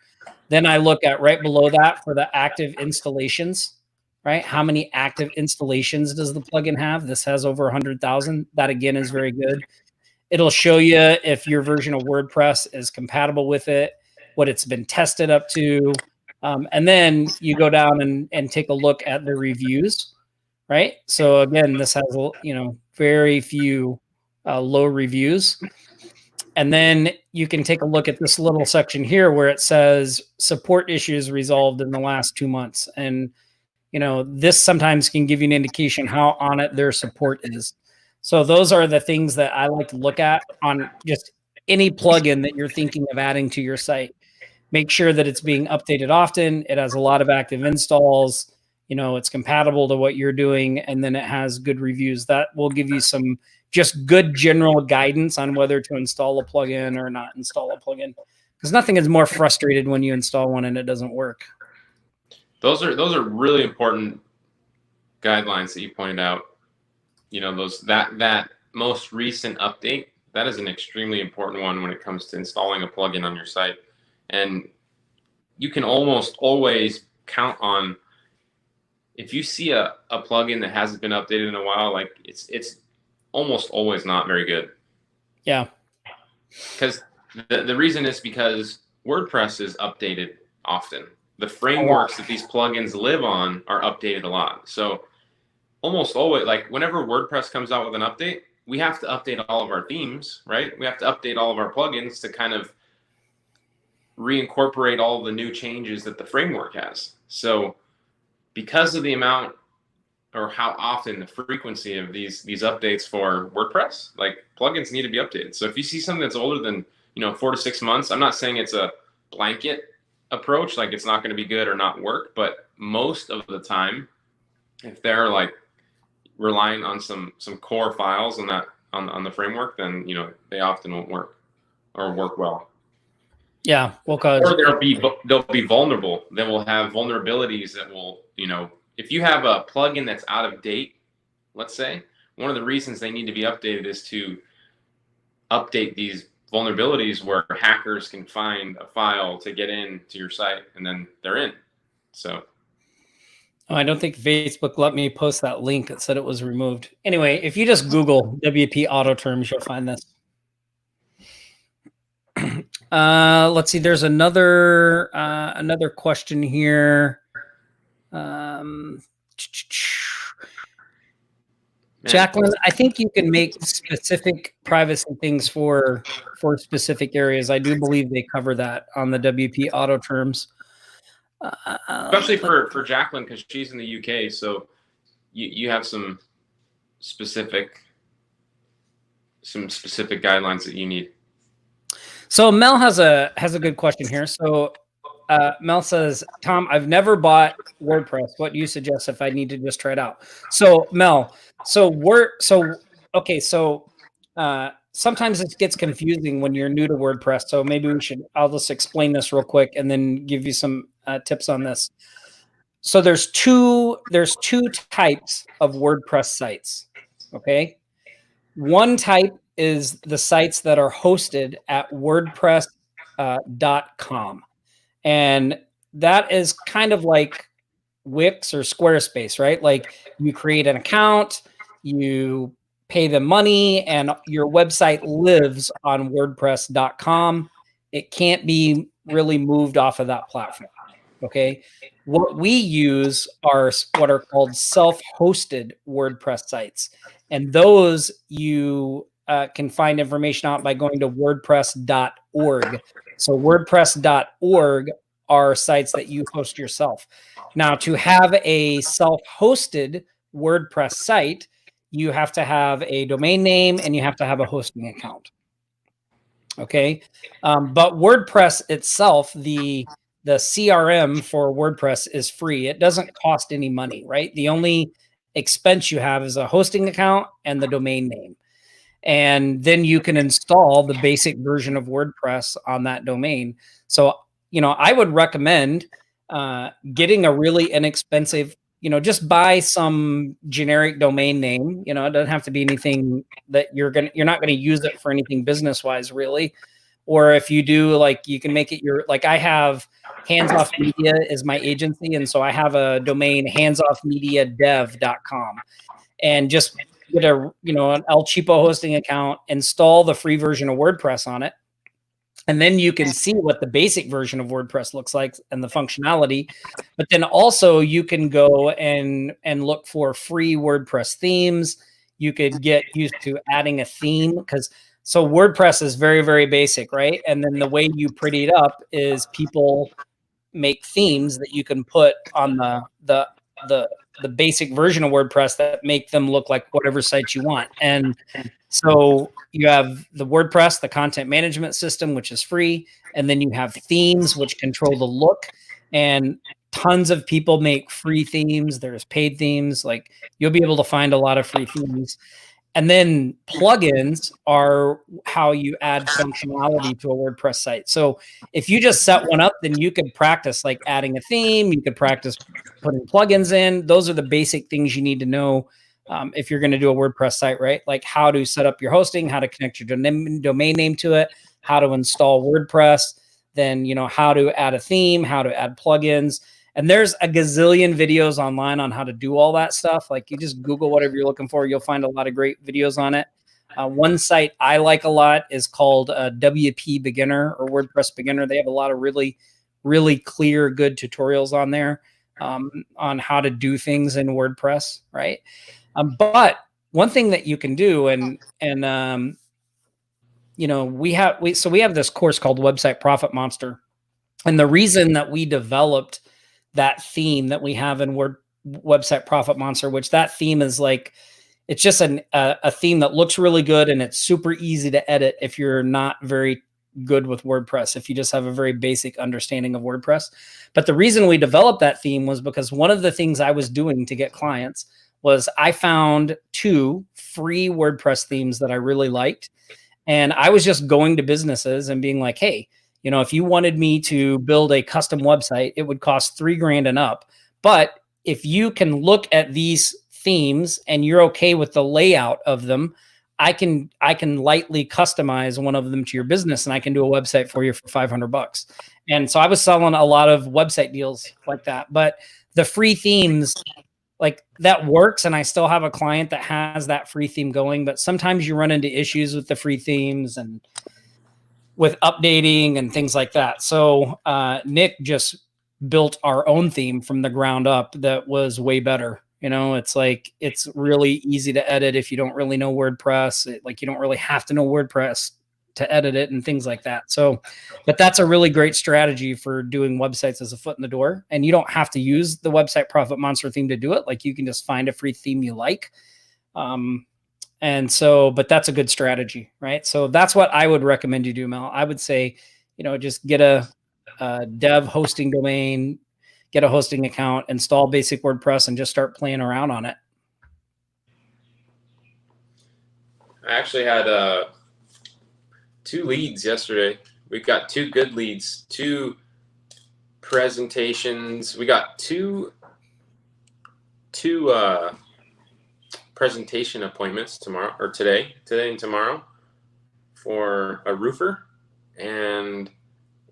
Then I look at right below that for the active installations, right? How many active installations does the plugin have? This has over 100,000. That again is very good. It'll show you if your version of WordPress is compatible with it, what it's been tested up to. And then you go down and take a look at the reviews, right? So again, this has, very few low reviews. And then you can take a look at this little section here where it says support issues resolved in the last 2 months. And, this sometimes can give you an indication how on it their support is. So those are the things that I like to look at on just any plugin that you're thinking of adding to your site. Make sure that it's being updated often. It has a lot of active installs. It's compatible to what you're doing, and then it has good reviews. That will give you some just good general guidance on whether to install a plugin or not install a plugin. Because nothing is more frustrated when you install one and it doesn't work. Those are really important guidelines that you pointed out. That most recent update, that is an extremely important one when it comes to installing a plugin on your site. And you can almost always count on, if you see a plugin that hasn't been updated in a while, like it's almost always not very good. Yeah. Because the reason is because WordPress is updated often. The frameworks that these plugins live on are updated a lot. So almost always, like whenever WordPress comes out with an update, we have to update all of our themes, right? We have to update all of our plugins to kind of reincorporate all the new changes that the framework has. So because of the amount or how often, the frequency of these updates for WordPress, like plugins need to be updated. So if you see something that's older than 4 to 6 months, I'm not saying it's a blanket approach, like it's not going to be good or not work, but most of the time, if they're like relying on some core files on that on the framework, then they often won't work or work well. Yeah, well, or they'll be vulnerable. They will have vulnerabilities that will, if you have a plugin that's out of date, let's say, one of the reasons they need to be updated is to update these vulnerabilities where hackers can find a file to get into your site and then they're in. So I don't think Facebook let me post that link. It said it was removed. Anyway, if you just Google WPOTO Terms, you'll find this. Let's see. There's another question here. Jacqueline, I think you can make specific privacy things for specific areas. I do believe they cover that on the WPOTO Terms. Especially for Jacqueline, because she's in the UK, so you have some specific guidelines that you need. So Mel has a good question here. So Mel says, Tom, I've never bought WordPress. What do you suggest if I need to just try it out? So Mel, sometimes it gets confusing when you're new to WordPress. So maybe I'll just explain this real quick and then give you some tips on this. So there's two types of WordPress sites. Okay. One type is the sites that are hosted at WordPress.com. And that is kind of like Wix or Squarespace, right? Like you create an account, you pay them money, and your website lives on WordPress.com. It can't be really moved off of that platform. Okay. What we use are what are called self-hosted WordPress sites. And those you can find information out by going to WordPress.org. So WordPress.org are sites that you host yourself. Now, to have a self-hosted WordPress site, you have to have a domain name and you have to have a hosting account. Okay. But WordPress itself, the CRM for WordPress is free. It doesn't cost any money, right? The only expense you have is a hosting account and the domain name. And then you can install the basic version of WordPress on that domain. So, I would recommend getting a really inexpensive, just buy some generic domain name. It doesn't have to be anything that you're not going to use it for anything business wise, really. Or if you do, like, you can make it like I have Hands Off Media is my agency. And so I have a domain, handsoffmediadev.com, and just get an El Cheapo hosting account, install the free version of WordPress on it. And then you can see what the basic version of WordPress looks like and the functionality. But then also you can go and look for free WordPress themes. You could get used to adding a theme, so WordPress is very, very basic, right? And then the way you pretty it up is people make themes that you can put on the basic version of WordPress that make them look like whatever site you want. And so you have the WordPress, the content management system, which is free. And then you have themes, which control the look. And tons of people make free themes. There's paid themes. Like, you'll be able to find a lot of free themes. And then plugins are how you add functionality to a WordPress site. So if you just set one up, then you could practice like adding a theme. You could practice putting plugins in. Those are the basic things you need to know if you're going to do a WordPress site, right? Like how to set up your hosting, how to connect your domain name to it, how to install WordPress, then, how to add a theme, how to add plugins. And there's a gazillion videos online on how to do all that stuff. Like, you just Google whatever you're looking for. You'll find a lot of great videos on it. One site I like a lot is called WP Beginner or WordPress Beginner. They have a lot of really, really clear, good tutorials on there on how to do things in WordPress, right? But one thing that you can do, we have this course called Website Profit Monster. And the reason that we developed that theme that we have in Website Profit Monster, which that theme is like, it's just a theme that looks really good, and it's super easy to edit if you're not very good with WordPress, if you just have a very basic understanding of WordPress. But the reason we developed that theme was because one of the things I was doing to get clients was I found 2 free WordPress themes that I really liked. And I was just going to businesses and being like, hey, if you wanted me to build a custom website, it would cost $3,000 and up. But if you can look at these themes and you're okay with the layout of them, I can lightly customize one of them to your business, and I can do a website for you for $500. And so I was selling a lot of website deals like that. But the free themes, like, that works, and I still have a client that has that free theme going. But sometimes you run into issues with the free themes and with updating and things like that. So Nick just built our own theme from the ground up that was way better. It's like, it's really easy to edit if you don't really know WordPress. You don't really have to know WordPress to edit it and things like that. So, but that's a really great strategy for doing websites as a foot in the door. And you don't have to use the Website Profit Monster theme to do it. Like, you can just find a free theme you like. And so, but that's a good strategy, right? So that's what I would recommend you do, Mel. I would say, just get a dev hosting domain, get a hosting account, install basic WordPress, and just start playing around on it. I actually had 2 leads yesterday. We got 2 good leads, 2 presentations. We got two presentation appointments tomorrow, or today and tomorrow, for a roofer and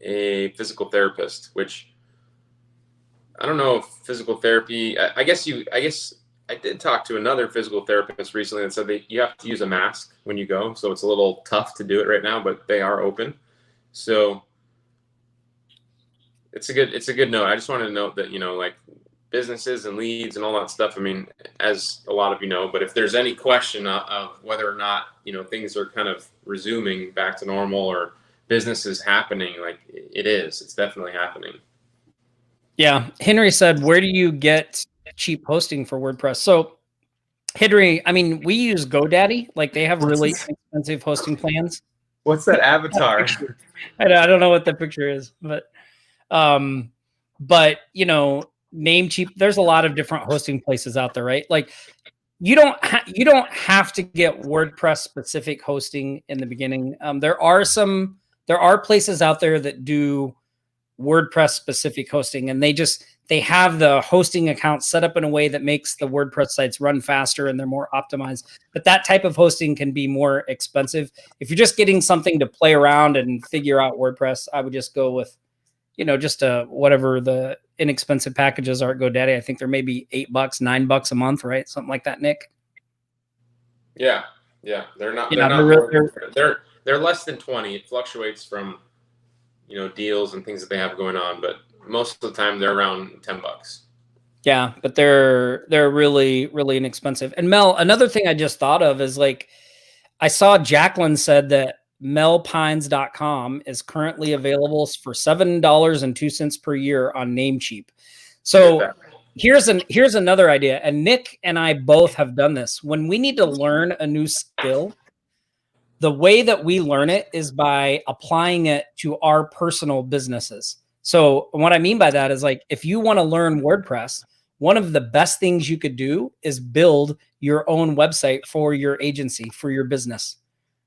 a physical therapist. Which, I don't know if physical therapy, I guess I did talk to another physical therapist recently that said that you have to use a mask when you go, so it's a little tough to do it right now, but they are open. So it's a good note. I just wanted to note that, like, businesses and leads and all that stuff, I mean, as a lot of you know, but if there's any question of whether or not, things are kind of resuming back to normal, or business is happening, like, it's definitely happening. Yeah. Henry said, where do you get cheap hosting for WordPress? So Henry, I mean, we use GoDaddy. Like, they have really expensive hosting plans. What's that avatar? I don't know what the picture is, but Namecheap, there's a lot of different hosting places out there, right? Like, you don't have to get WordPress specific hosting in the beginning. There are places out there that do WordPress specific hosting, and they they have the hosting account set up in a way that makes the WordPress sites run faster and they're more optimized. But that type of hosting can be more expensive. If you're just getting something to play around and figure out WordPress, I would just go with, just whatever the inexpensive packages are at GoDaddy. I think they're maybe $8, $9 a month, right? Something like that, Nick. Yeah. Yeah. They're not, Yeah, they're less than 20. It fluctuates from, deals and things that they have going on, but most of the time they're around $10. Yeah, but they're really, really inexpensive. And Mel, another thing I just thought of is like, I saw Jacqueline said that melpines.com is currently available for $7.02 per year on Namecheap. So here's another idea. And Nick and I both have done this. When we need to learn a new skill, the way that we learn it is by applying it to our personal businesses. So what I mean by that is like, if you want to learn WordPress, one of the best things you could do is build your own website for your agency, for your business,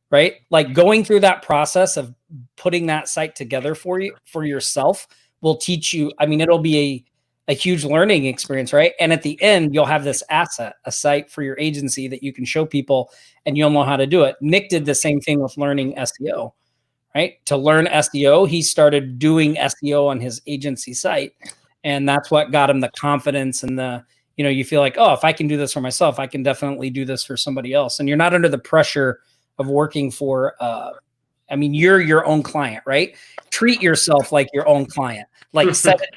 right? Like going through that process of putting that site together for you, for yourself, will teach you. I mean, it'll be a huge learning experience, right? And at the end, you'll have this asset, a site for your agency that you can show people and you'll know how to do it. Nick did the same thing with learning SEO, right? To learn SEO, he started doing SEO on his agency site. And that's what got him the confidence and the, you feel like, oh, if I can do this for myself, I can definitely do this for somebody else. And you're not under the pressure of working for, you're your own client, right? Treat yourself like your own client, like set a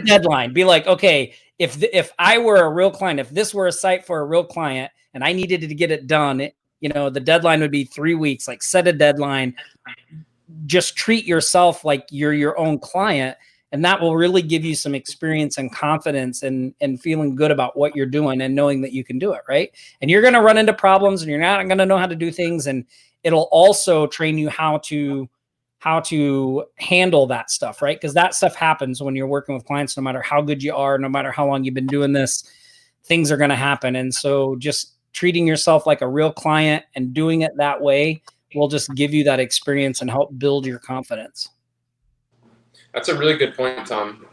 deadline, be like, okay, if I were a real client, if this were a site for a real client and I needed to get it done, the deadline would be 3 weeks, like set a deadline, just treat yourself like you're your own client. And that will really give you some experience and confidence and feeling good about what you're doing and knowing that you can do it, right? And you're going to run into problems and you're not going to know how to do things. And it'll also train you how to handle that stuff, right? Because that stuff happens when you're working with clients, no matter how good you are, no matter how long you've been doing this, things are going to happen. And so just treating yourself like a real client and doing it that way will just give you that experience and help build your confidence. That's a really good point, Tom.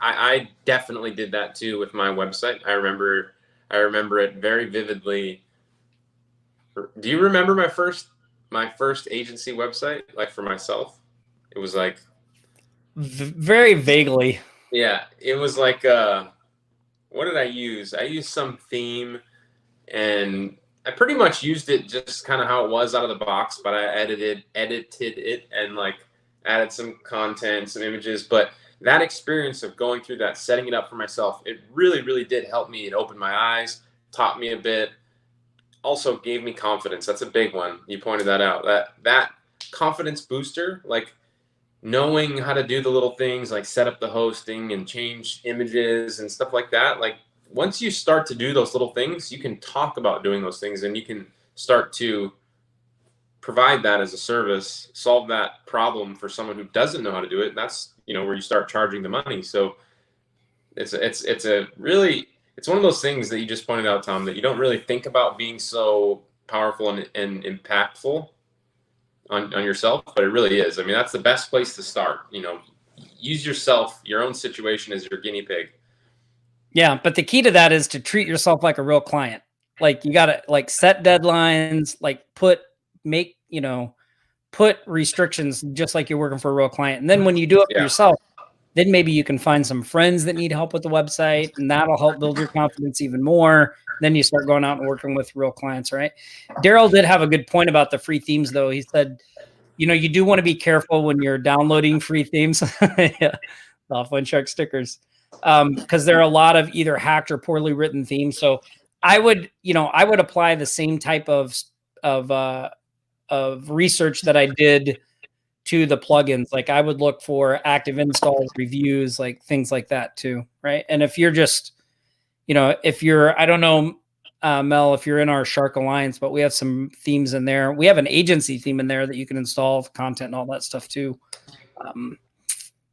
I definitely did that too with my website. I remember it very vividly. Do you remember my first agency website, like for myself? It was like very vaguely. Yeah, it was like what did I use? I used some theme, and I pretty much used it just kind of how it was out of the box, but I edited it and like added some content, some images. But that experience of going through that, setting it up for myself, it really, really did help me. It opened my eyes, taught me a bit, also gave me confidence. That's a big one. You pointed that out. That confidence booster, like knowing how to do the little things like set up the hosting and change images and stuff like that. Like once you start to do those little things, you can talk about doing those things and you can start to provide that as a service, solve that problem for someone who doesn't know how to do it. And that's, where you start charging the money. So it's one of those things that you just pointed out, Tom, that you don't really think about being so powerful and impactful on yourself, but it really is. I mean, that's the best place to start. Use yourself, your own situation as your guinea pig. Yeah, but the key to that is to treat yourself like a real client. Like you got to like set deadlines, like put restrictions just like you're working for a real client. And then when you do it for yourself, then maybe you can find some friends that need help with the website and that'll help build your confidence even more. Then you start going out and working with real clients, right? Daryl did have a good point about the free themes though. He said, you do want to be careful when you're downloading free themes. Yeah. Offline Shark stickers. Because there are a lot of either hacked or poorly written themes. So I would apply the same type of research that I did to the plugins. Like I would look for active installs, reviews, like things like that too, right? And if you're just, I don't know, Mel, if you're in our Shark Alliance, but we have some themes in there. We have an agency theme in there that you can install content and all that stuff too.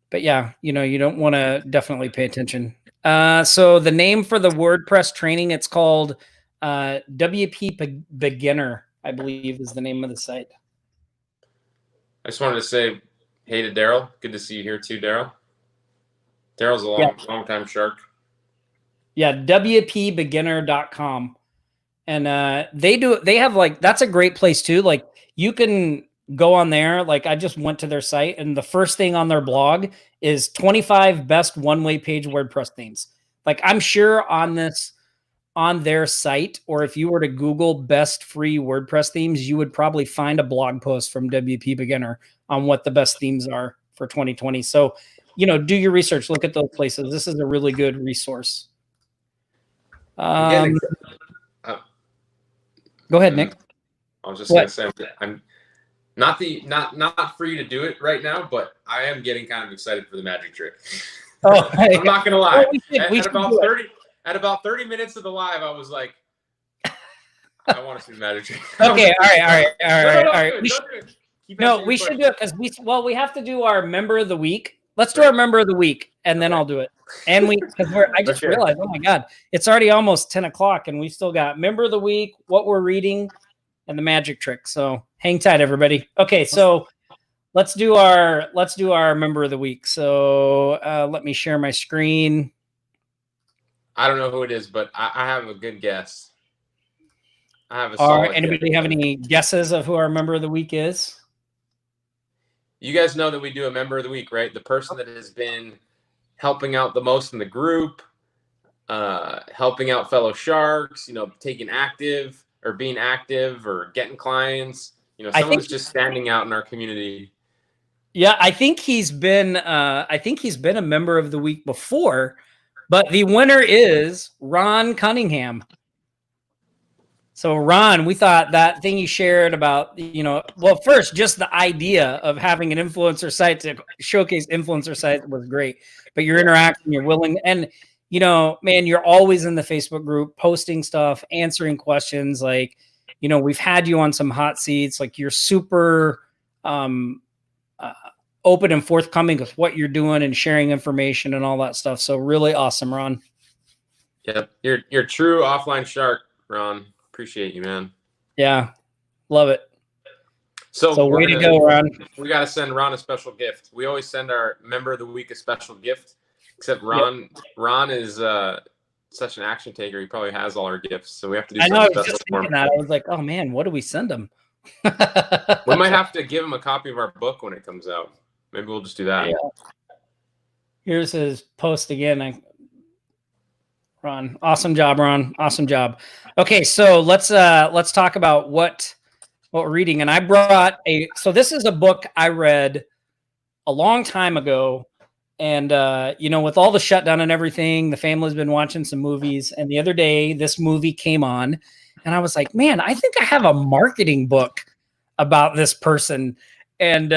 But yeah, you don't want to definitely pay attention. So the name for the WordPress training, it's called WP Beginner, I believe is the name of the site. I just wanted to say hey to Daryl. Good to see you here too, Daryl. Daryl's a long time shark. Yeah, WPBeginner.com. And they have like, that's a great place too. Like you can go on there. Like I just went to their site and the first thing on their blog is 25 best one-way page WordPress themes. Like I'm sure on their site, or if you were to Google best free WordPress themes, you would probably find a blog post from WP Beginner on what the best themes are for 2020. So, do your research, look at those places. This is a really good resource. Go ahead, Nick. I was just going to say, I'm not for you to do it right now, but I am getting kind of excited for the magic trick. Oh, I'm not going to lie. Well, at about 30 minutes of the live, I was like, I want to see the magic trick. Okay, all right. We should do it because we have to do our member of the week. Let's do our member of the week, and then I'll do it. And I just realized, oh my God, it's already almost 10 o'clock, and we still got member of the week, what we're reading, and the magic trick. So hang tight, everybody. Okay, so let's do our member of the week. So let me share my screen. I don't know who it is, but I have a good guess. I have a solid anybody guess. Have any guesses of who our member of the week is? You guys know that we do a member of the week, right? The person that has been helping out the most in the group, helping out fellow sharks, taking active or being active or getting clients, someone that's just standing out in our community. Yeah, I think he's been a member of the week before, but the winner is Ron Cunningham. So Ron, we thought that thing you shared about, well, first, just the idea of having an influencer site to showcase influencer site was great, but you're interacting, you're willing, and, man, you're always in the Facebook group, posting stuff, answering questions. Like, we've had you on some hot seats, like you're super open and forthcoming with what you're doing and sharing information and all that stuff. So really awesome, Ron. Yep. You're a true offline shark, Ron. Appreciate you, man. Yeah, love it. So way to go, Ron. We got to send Ron a special gift. We always send our member of the week a special gift, except Ron. Yep. Ron is such an action taker. He probably has all our gifts, so we have to do something special for him. I was like, oh man, what do we send him? We might have to give him a copy of our book when it comes out. Maybe we'll just do that. Yeah. Here's his post again. Ron, awesome job, Ron. Awesome job. Okay, so let's talk about what we're reading. And I brought so this is a book I read a long time ago. And with all the shutdown and everything, the family's been watching some movies. And the other day, this movie came on, and I was like, man, I think I have a marketing book about this person. And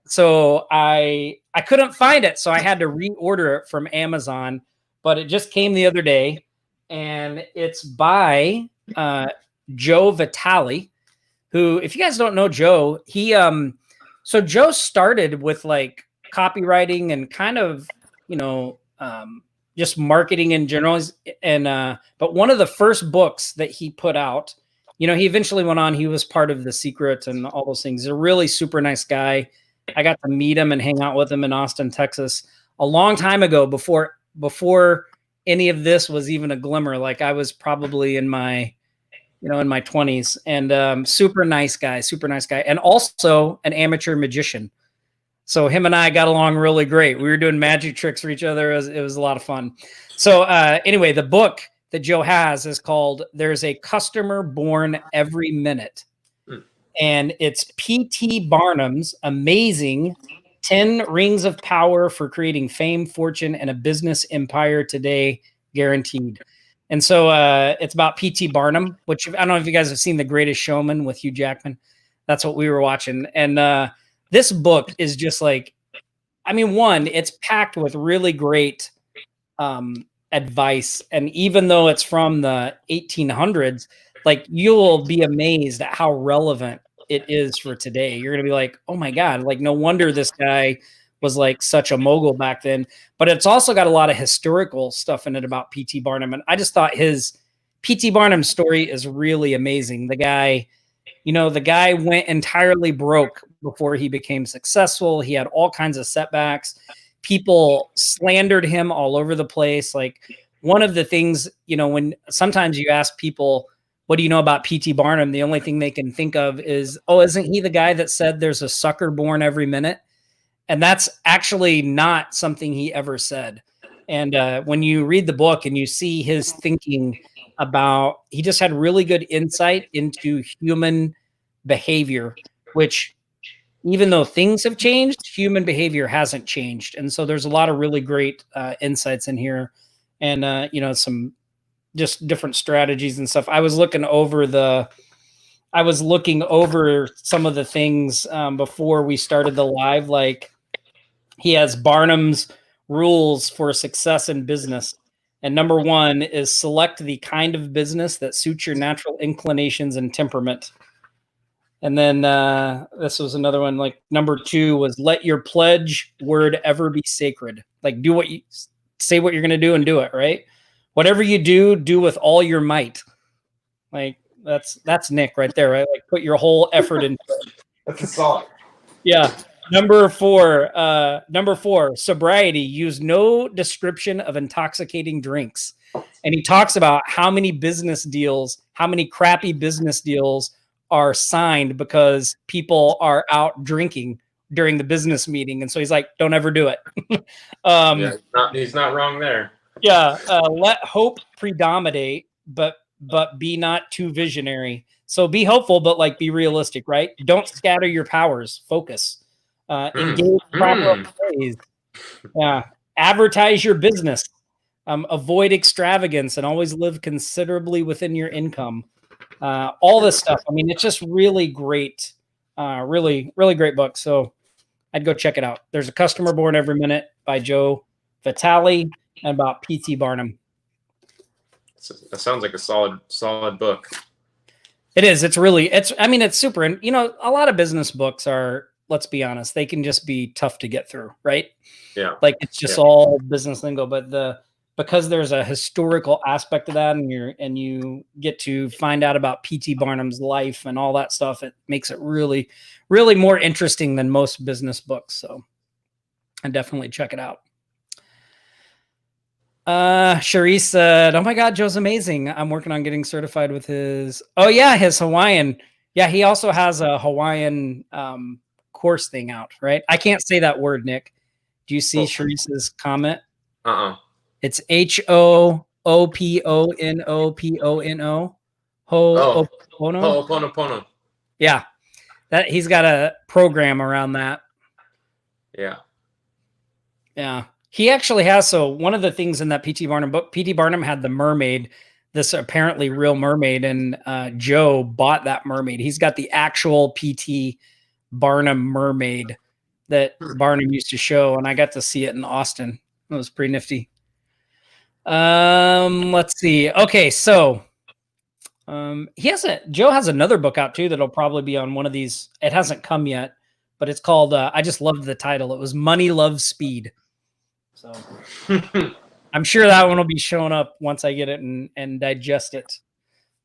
so I couldn't find it, so I had to reorder it from Amazon. But it just came the other day, and it's by Joe Vitale, who, if you guys don't know Joe, so Joe started with like copywriting and kind of, just marketing in general. And but one of the first books that he put out, he eventually went on. He was part of The Secret and all those things. He's a really super nice guy. I got to meet him and hang out with him in Austin, Texas, a long time ago before any of this was even a glimmer. Like I was probably in my 20s, and super nice guy, and also an amateur magician. So him and I got along really great. We were doing magic tricks for each other. It was a lot of fun. So anyway, the book that Joe has is called "There's a Customer Born Every Minute." And it's P.T. Barnum's amazing 10 Rings of Power for Creating Fame, Fortune, and a Business Empire Today, Guaranteed. And so it's about P.T. Barnum, which I don't know if you guys have seen The Greatest Showman with Hugh Jackman. That's what we were watching. And this book is just like, it's packed with really great advice. And even though it's from the 1800s, like you'll be amazed at how relevant it is for today. You're going to be like, oh my God, like no wonder this guy was like such a mogul back then. But it's also got a lot of historical stuff in it about P.T. Barnum. And I just thought his P.T. Barnum story is really amazing. The guy went entirely broke before he became successful. He had all kinds of setbacks. people slandered him all over the place. Like, one of the things, when sometimes you ask people, what do you know about P.T. Barnum? The only thing they can think of is, oh, isn't he the guy that said there's a sucker born every minute? And that's actually not something he ever said. And when you read the book and you see his thinking about, he just had really good insight into human behavior, which, even though things have changed, human behavior hasn't changed. And so there's a lot of really great insights in here, and some just different strategies and stuff. I was looking over some of the things before we started the live. Like, he has Barnum's rules for success in business. And number 1 is select the kind of business that suits your natural inclinations and temperament. And then this was another one. Like, number 2 was, let your pledge word ever be sacred. Like, do what you say, what you're going to do, and do it, right? Whatever you do with all your might. Like, that's Nick right there, right? Like, put your whole effort into it. That's a solid. Yeah. Number 4, sobriety. Use no description of intoxicating drinks. And he talks about how many crappy business deals are signed because people are out drinking during the business meeting. And so he's like, don't ever do it. He's not wrong there. Yeah. Let hope predominate, but be not too visionary. So be hopeful, but like, be realistic, right? Don't scatter your powers. Focus. Engage proper ways. Advertise your business. Avoid extravagance and always live considerably within your income. All this stuff. I mean, it's just really great. Really, really great book. So I'd go check it out. There's a Customer Born Every Minute by Joe Vitale, and about P.T. Barnum. That sounds like a solid book. It is. It's super. And, a lot of business books are, let's be honest, they can just be tough to get through, right? Yeah. Like, it's just all business lingo, but because there's a historical aspect to that, and you get to find out about P.T. Barnum's life and all that stuff, it makes it really, really more interesting than most business books. So I definitely check it out. Cherise said, oh my God, Joe's amazing. I'm working on getting certified with his Hawaiian. Yeah, he also has a Hawaiian course thing out, right? I can't say that word, Nick. Do you see Cherise's comment? It's Ho'oponopono. Ho'oponopono. Yeah. That he's got a program around that. Yeah. Yeah. He actually has. So one of the things in that P.T. Barnum book, P.T. Barnum had the mermaid, this apparently real mermaid, and Joe bought that mermaid. He's got the actual P.T. Barnum mermaid that Barnum used to show, and I got to see it in Austin. It was pretty nifty. Let's see. Okay, so Joe has another book out too that'll probably be on one of these. It hasn't come yet, but it's called I just loved the title. It was Money Loves Speed. So I'm sure that one will be showing up once I get it and digest it.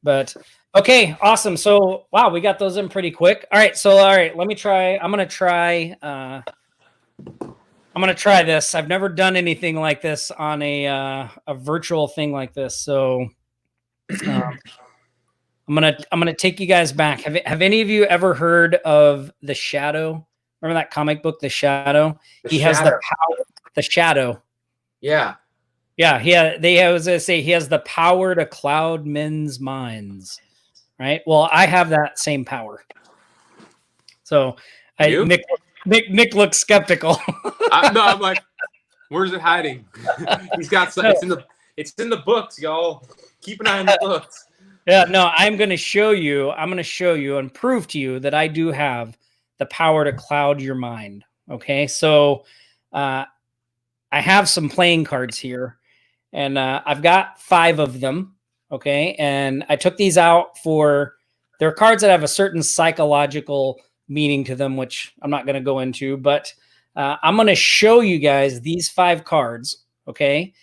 But okay, awesome. So wow, we got those in pretty quick. All right, let me try. I'm gonna try this. I've never done anything like this on a virtual thing like this. So I'm gonna take you guys back. Have any of you ever heard of The Shadow? Remember that comic book, The Shadow? He has the power. The Shadow. Yeah. Yeah. I was gonna say he has the power to cloud men's minds. Right. Well, I have that same power. So Nick looks skeptical. I'm like, where's it hiding? He's got some, it's in the books, y'all. Keep an eye on the books. Yeah, no, I'm going to show you and prove to you that I do have the power to cloud your mind. Okay. So, I have some playing cards here, and I've got 5 of them. Okay. And I took these out they're cards that have a certain psychological meaning to them, which I'm not going to go into, but I'm going to show you guys these 5 cards. Okay.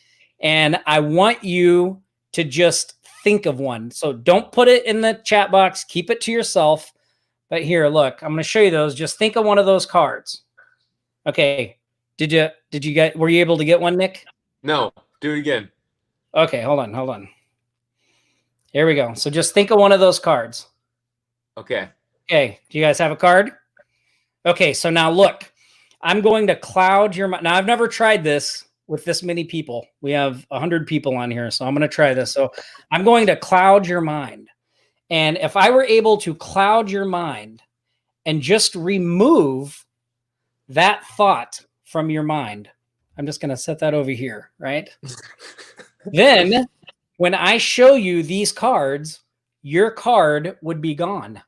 And I want you to just think of one. So don't put it in the chat box. Keep it to yourself. But here, look, I'm going to show you those. Just think of one of those cards. Okay. Did you get? Were you able to get one, Nick? No, do it again. Okay, hold on. Here we go. So just think of one of those cards. Okay. Okay, do you guys have a card? Okay, so now look, I'm going to cloud your mind. Now, I've never tried this with this many people. We have 100 people on here, so I'm going to try this. So I'm going to cloud your mind. And if I were able to cloud your mind and just remove that thought from your mind, I'm just going to set that over here, right? Then when I show you these cards, your card would be gone.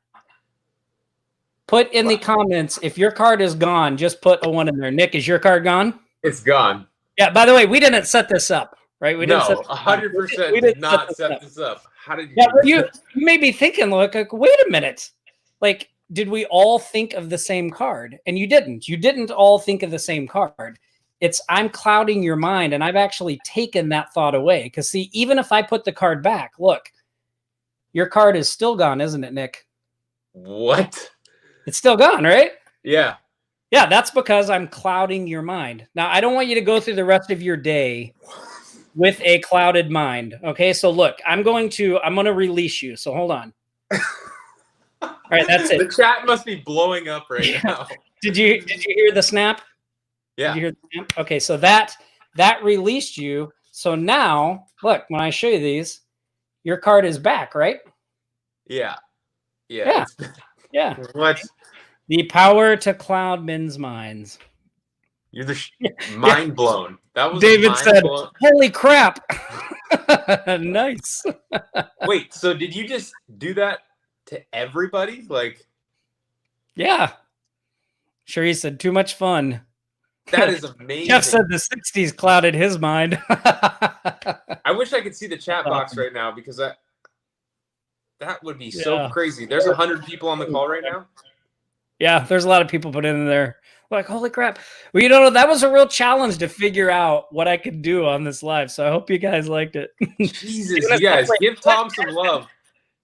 Put in the comments, if your card is gone, just put a 1 in there. Nick, is your card gone? It's gone. Yeah, by the way, we didn't set this up, right? We didn't set 100% did not set this up. How did you? Yeah, you may be thinking, like, wait a minute. Like, did we all think of the same card? And you didn't. You didn't all think of the same card. I'm clouding your mind, and I've actually taken that thought away. Because see, even if I put the card back, look, your card is still gone, isn't it, Nick? What? It's still gone, right? Yeah. Yeah, that's because I'm clouding your mind. Now, I don't want you to go through the rest of your day with a clouded mind. Okay, so look, I'm going to release you. So hold on. All right, that's it. The chat must be blowing up right now. Did you hear the snap? Yeah. Did you hear the snap? Okay, so that released you. So now, look, when I show you these, your card is back, right? Yeah. Yeah. Yeah. What? The power to cloud men's minds. You're mind blown. That was David said, "Holy crap!" Nice. Wait, so did you just do that to everybody? Like, yeah. Sure, he said, "Too much fun." That is amazing. Jeff said the '60s clouded his mind. I wish I could see the chat box right now because that would be so crazy. There's 100 people on the call right now. Yeah, there's a lot of people put in there. Like, holy crap. Well, you know, that was a real challenge to figure out what I could do on this live. So I hope you guys liked it. Jesus, you guys, give Tom some love.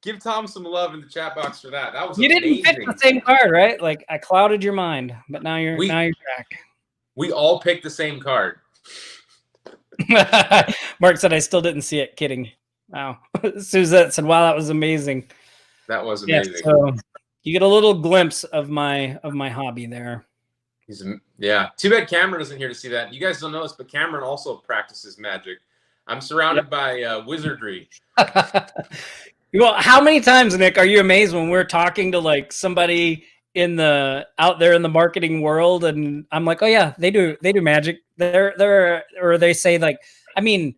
Give Tom some love in the chat box for that. That was amazing. You didn't pick the same card, right? Like, I clouded your mind, but now you're back. We all picked the same card. Mark said, I still didn't see it. Kidding. Wow. Suzette said, wow, that was amazing. That was amazing. Yeah, so you get a little glimpse of my hobby there. Yeah. Too bad Cameron isn't here to see that. You guys don't know this, but Cameron also practices magic. I'm surrounded by wizardry. Well, how many times, Nick, are you amazed when we're talking to like somebody out there in the marketing world, and I'm like, oh yeah, they do magic. Or they say like, I mean,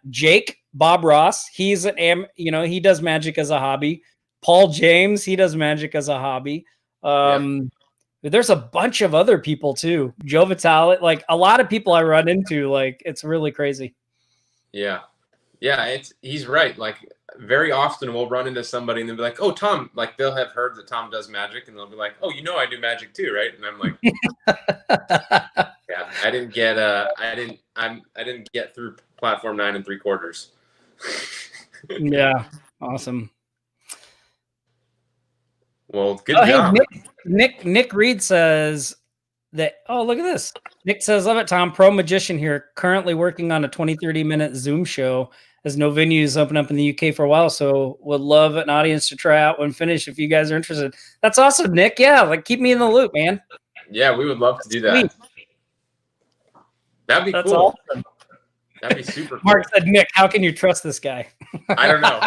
Jake Bob Ross, he does magic as a hobby. Paul James, he does magic as a hobby. There's a bunch of other people too. Joe Vitale, like a lot of people I run into, like it's really crazy. Yeah. He's right. Like very often we'll run into somebody and they'll be like, oh, Tom, like they'll have heard that Tom does magic and they'll be like, oh, you know, I do magic too. Right. And I'm like, yeah, I didn't get through platform 9 3/4. Yeah. Awesome. Well, good job. Hey, Nick Reed says that, oh, look at this. Nick says, love it, Tom. Pro magician here. Currently working on a 20-30 minute Zoom show as no venues open up in the UK for a while. So would love an audience to try out when finished if you guys are interested. That's awesome, Nick. Yeah, like keep me in the loop, man. Yeah, we would love to do that. That'd be That's cool. Awesome. That'd be super cool. Mark said, Nick, how can you trust this guy? I don't know.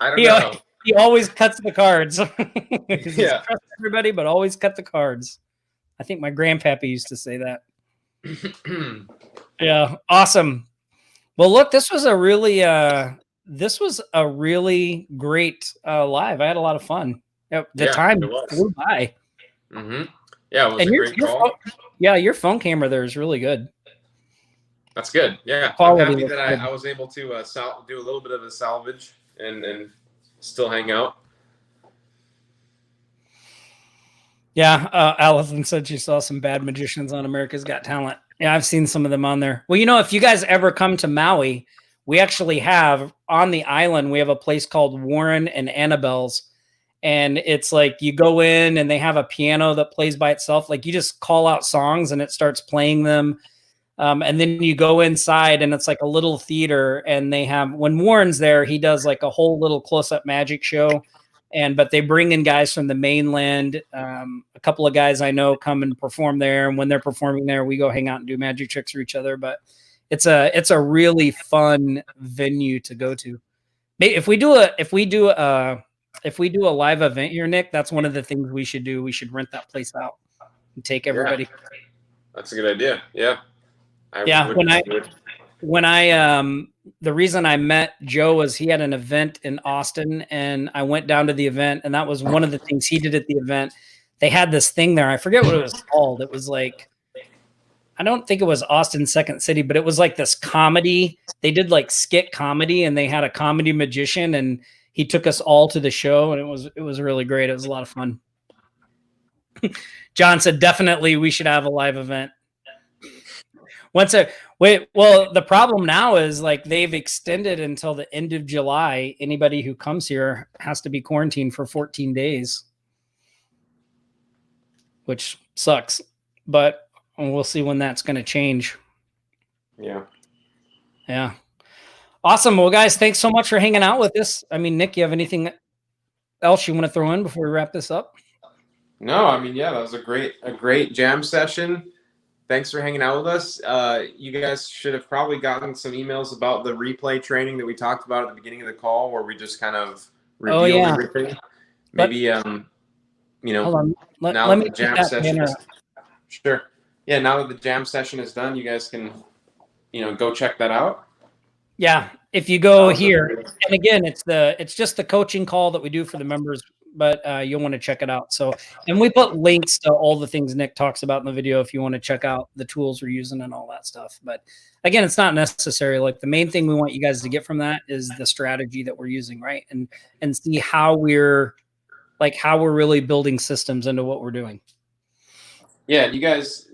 I don't know. He always cuts the cards. Yeah. Trust everybody, but always cut the cards. I think my grandpappy used to say that. Yeah, awesome. Well, look, this was a really great live. I had a lot of fun. The time flew by. Mm-hmm. Yeah, it was a great call. Your phone camera there is really good. That's good. Yeah, I'm happy that I was able to do a little bit of a salvage and still hang out. Yeah, Allison said she saw some bad magicians on America's Got Talent. Yeah, I've seen some of them on there. Well, you know, if you guys ever come to Maui, we actually have on the island, we have a place called Warren and Annabelle's. And it's like you go in and they have a piano that plays by itself. Like you just call out songs and it starts playing them. And then you go inside and it's like a little theater, and they have, when Warren's there, he does like a whole little close-up magic show. But they bring in guys from the mainland. A couple of guys I know come and perform there. And when they're performing there, we go hang out and do magic tricks for each other. But it's a really fun venue to go to. If we do a live event here, Nick, that's one of the things we should do. We should rent that place out and take everybody. Yeah. That's a good idea. Yeah. The reason I met Joe was he had an event in Austin, and I went down to the event, and that was one of the things he did at the event. They had this thing there. I forget what it was called. It was like, I don't think it was Austin Second City, but it was like this comedy. They did like skit comedy, and they had a comedy magician, and he took us all to the show, and it was really great. It was a lot of fun. John said, definitely we should have a live event. Well, the problem now is like they've extended until the end of July. Anybody who comes here has to be quarantined for 14 days, which sucks. But we'll see when that's going to change. Yeah. Awesome. Well, guys, thanks so much for hanging out with us. I mean, Nick, you have anything else you want to throw in before we wrap this up? No, I mean, yeah, that was a great jam session. Thanks for hanging out with us. You guys should have probably gotten some emails about the replay training that we talked about at the beginning of the call, where we just kind of revealed everything. Maybe, hold on. now let me that the jam session is, sure. Yeah, now that the jam session is done, you guys can, go check that out. Yeah, if you go here, and again, it's just the coaching call that we do for the members, but you'll want to check it out. So, and we put links to all the things Nick talks about in the video if you want to check out the tools we're using and all that stuff. But again, it's not necessary. Like the main thing we want you guys to get from that is the strategy that we're using, right? And see how we're really building systems into what we're doing. Yeah, you guys,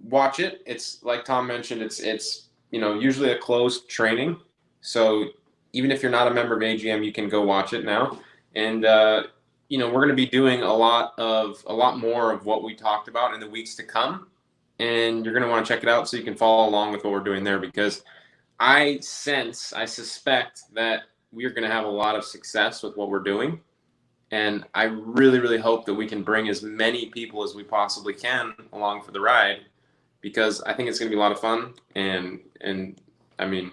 watch it. It's like Tom mentioned, it's usually a closed training. So even if you're not a member of AGM, you can go watch it now. And, we're going to be doing a lot more of what we talked about in the weeks to come. And you're going to want to check it out so you can follow along with what we're doing there, because I suspect that we're going to have a lot of success with what we're doing. And I really, really hope that we can bring as many people as we possibly can along for the ride, because I think it's going to be a lot of fun. And I mean,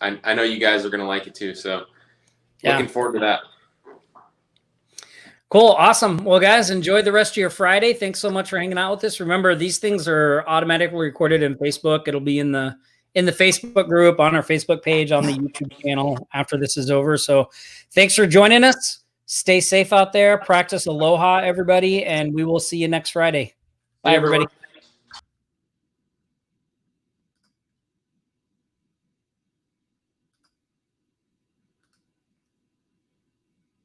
I know you guys are going to like it too. So looking forward to that. Cool. Awesome. Well, guys, enjoy the rest of your Friday. Thanks so much for hanging out with us. Remember, these things are automatically recorded in Facebook. It'll be in the Facebook group, on our Facebook page, on the YouTube channel after this is over. So thanks for joining us. Stay safe out there. Practice aloha, everybody. And we will see you next Friday. Bye, everybody.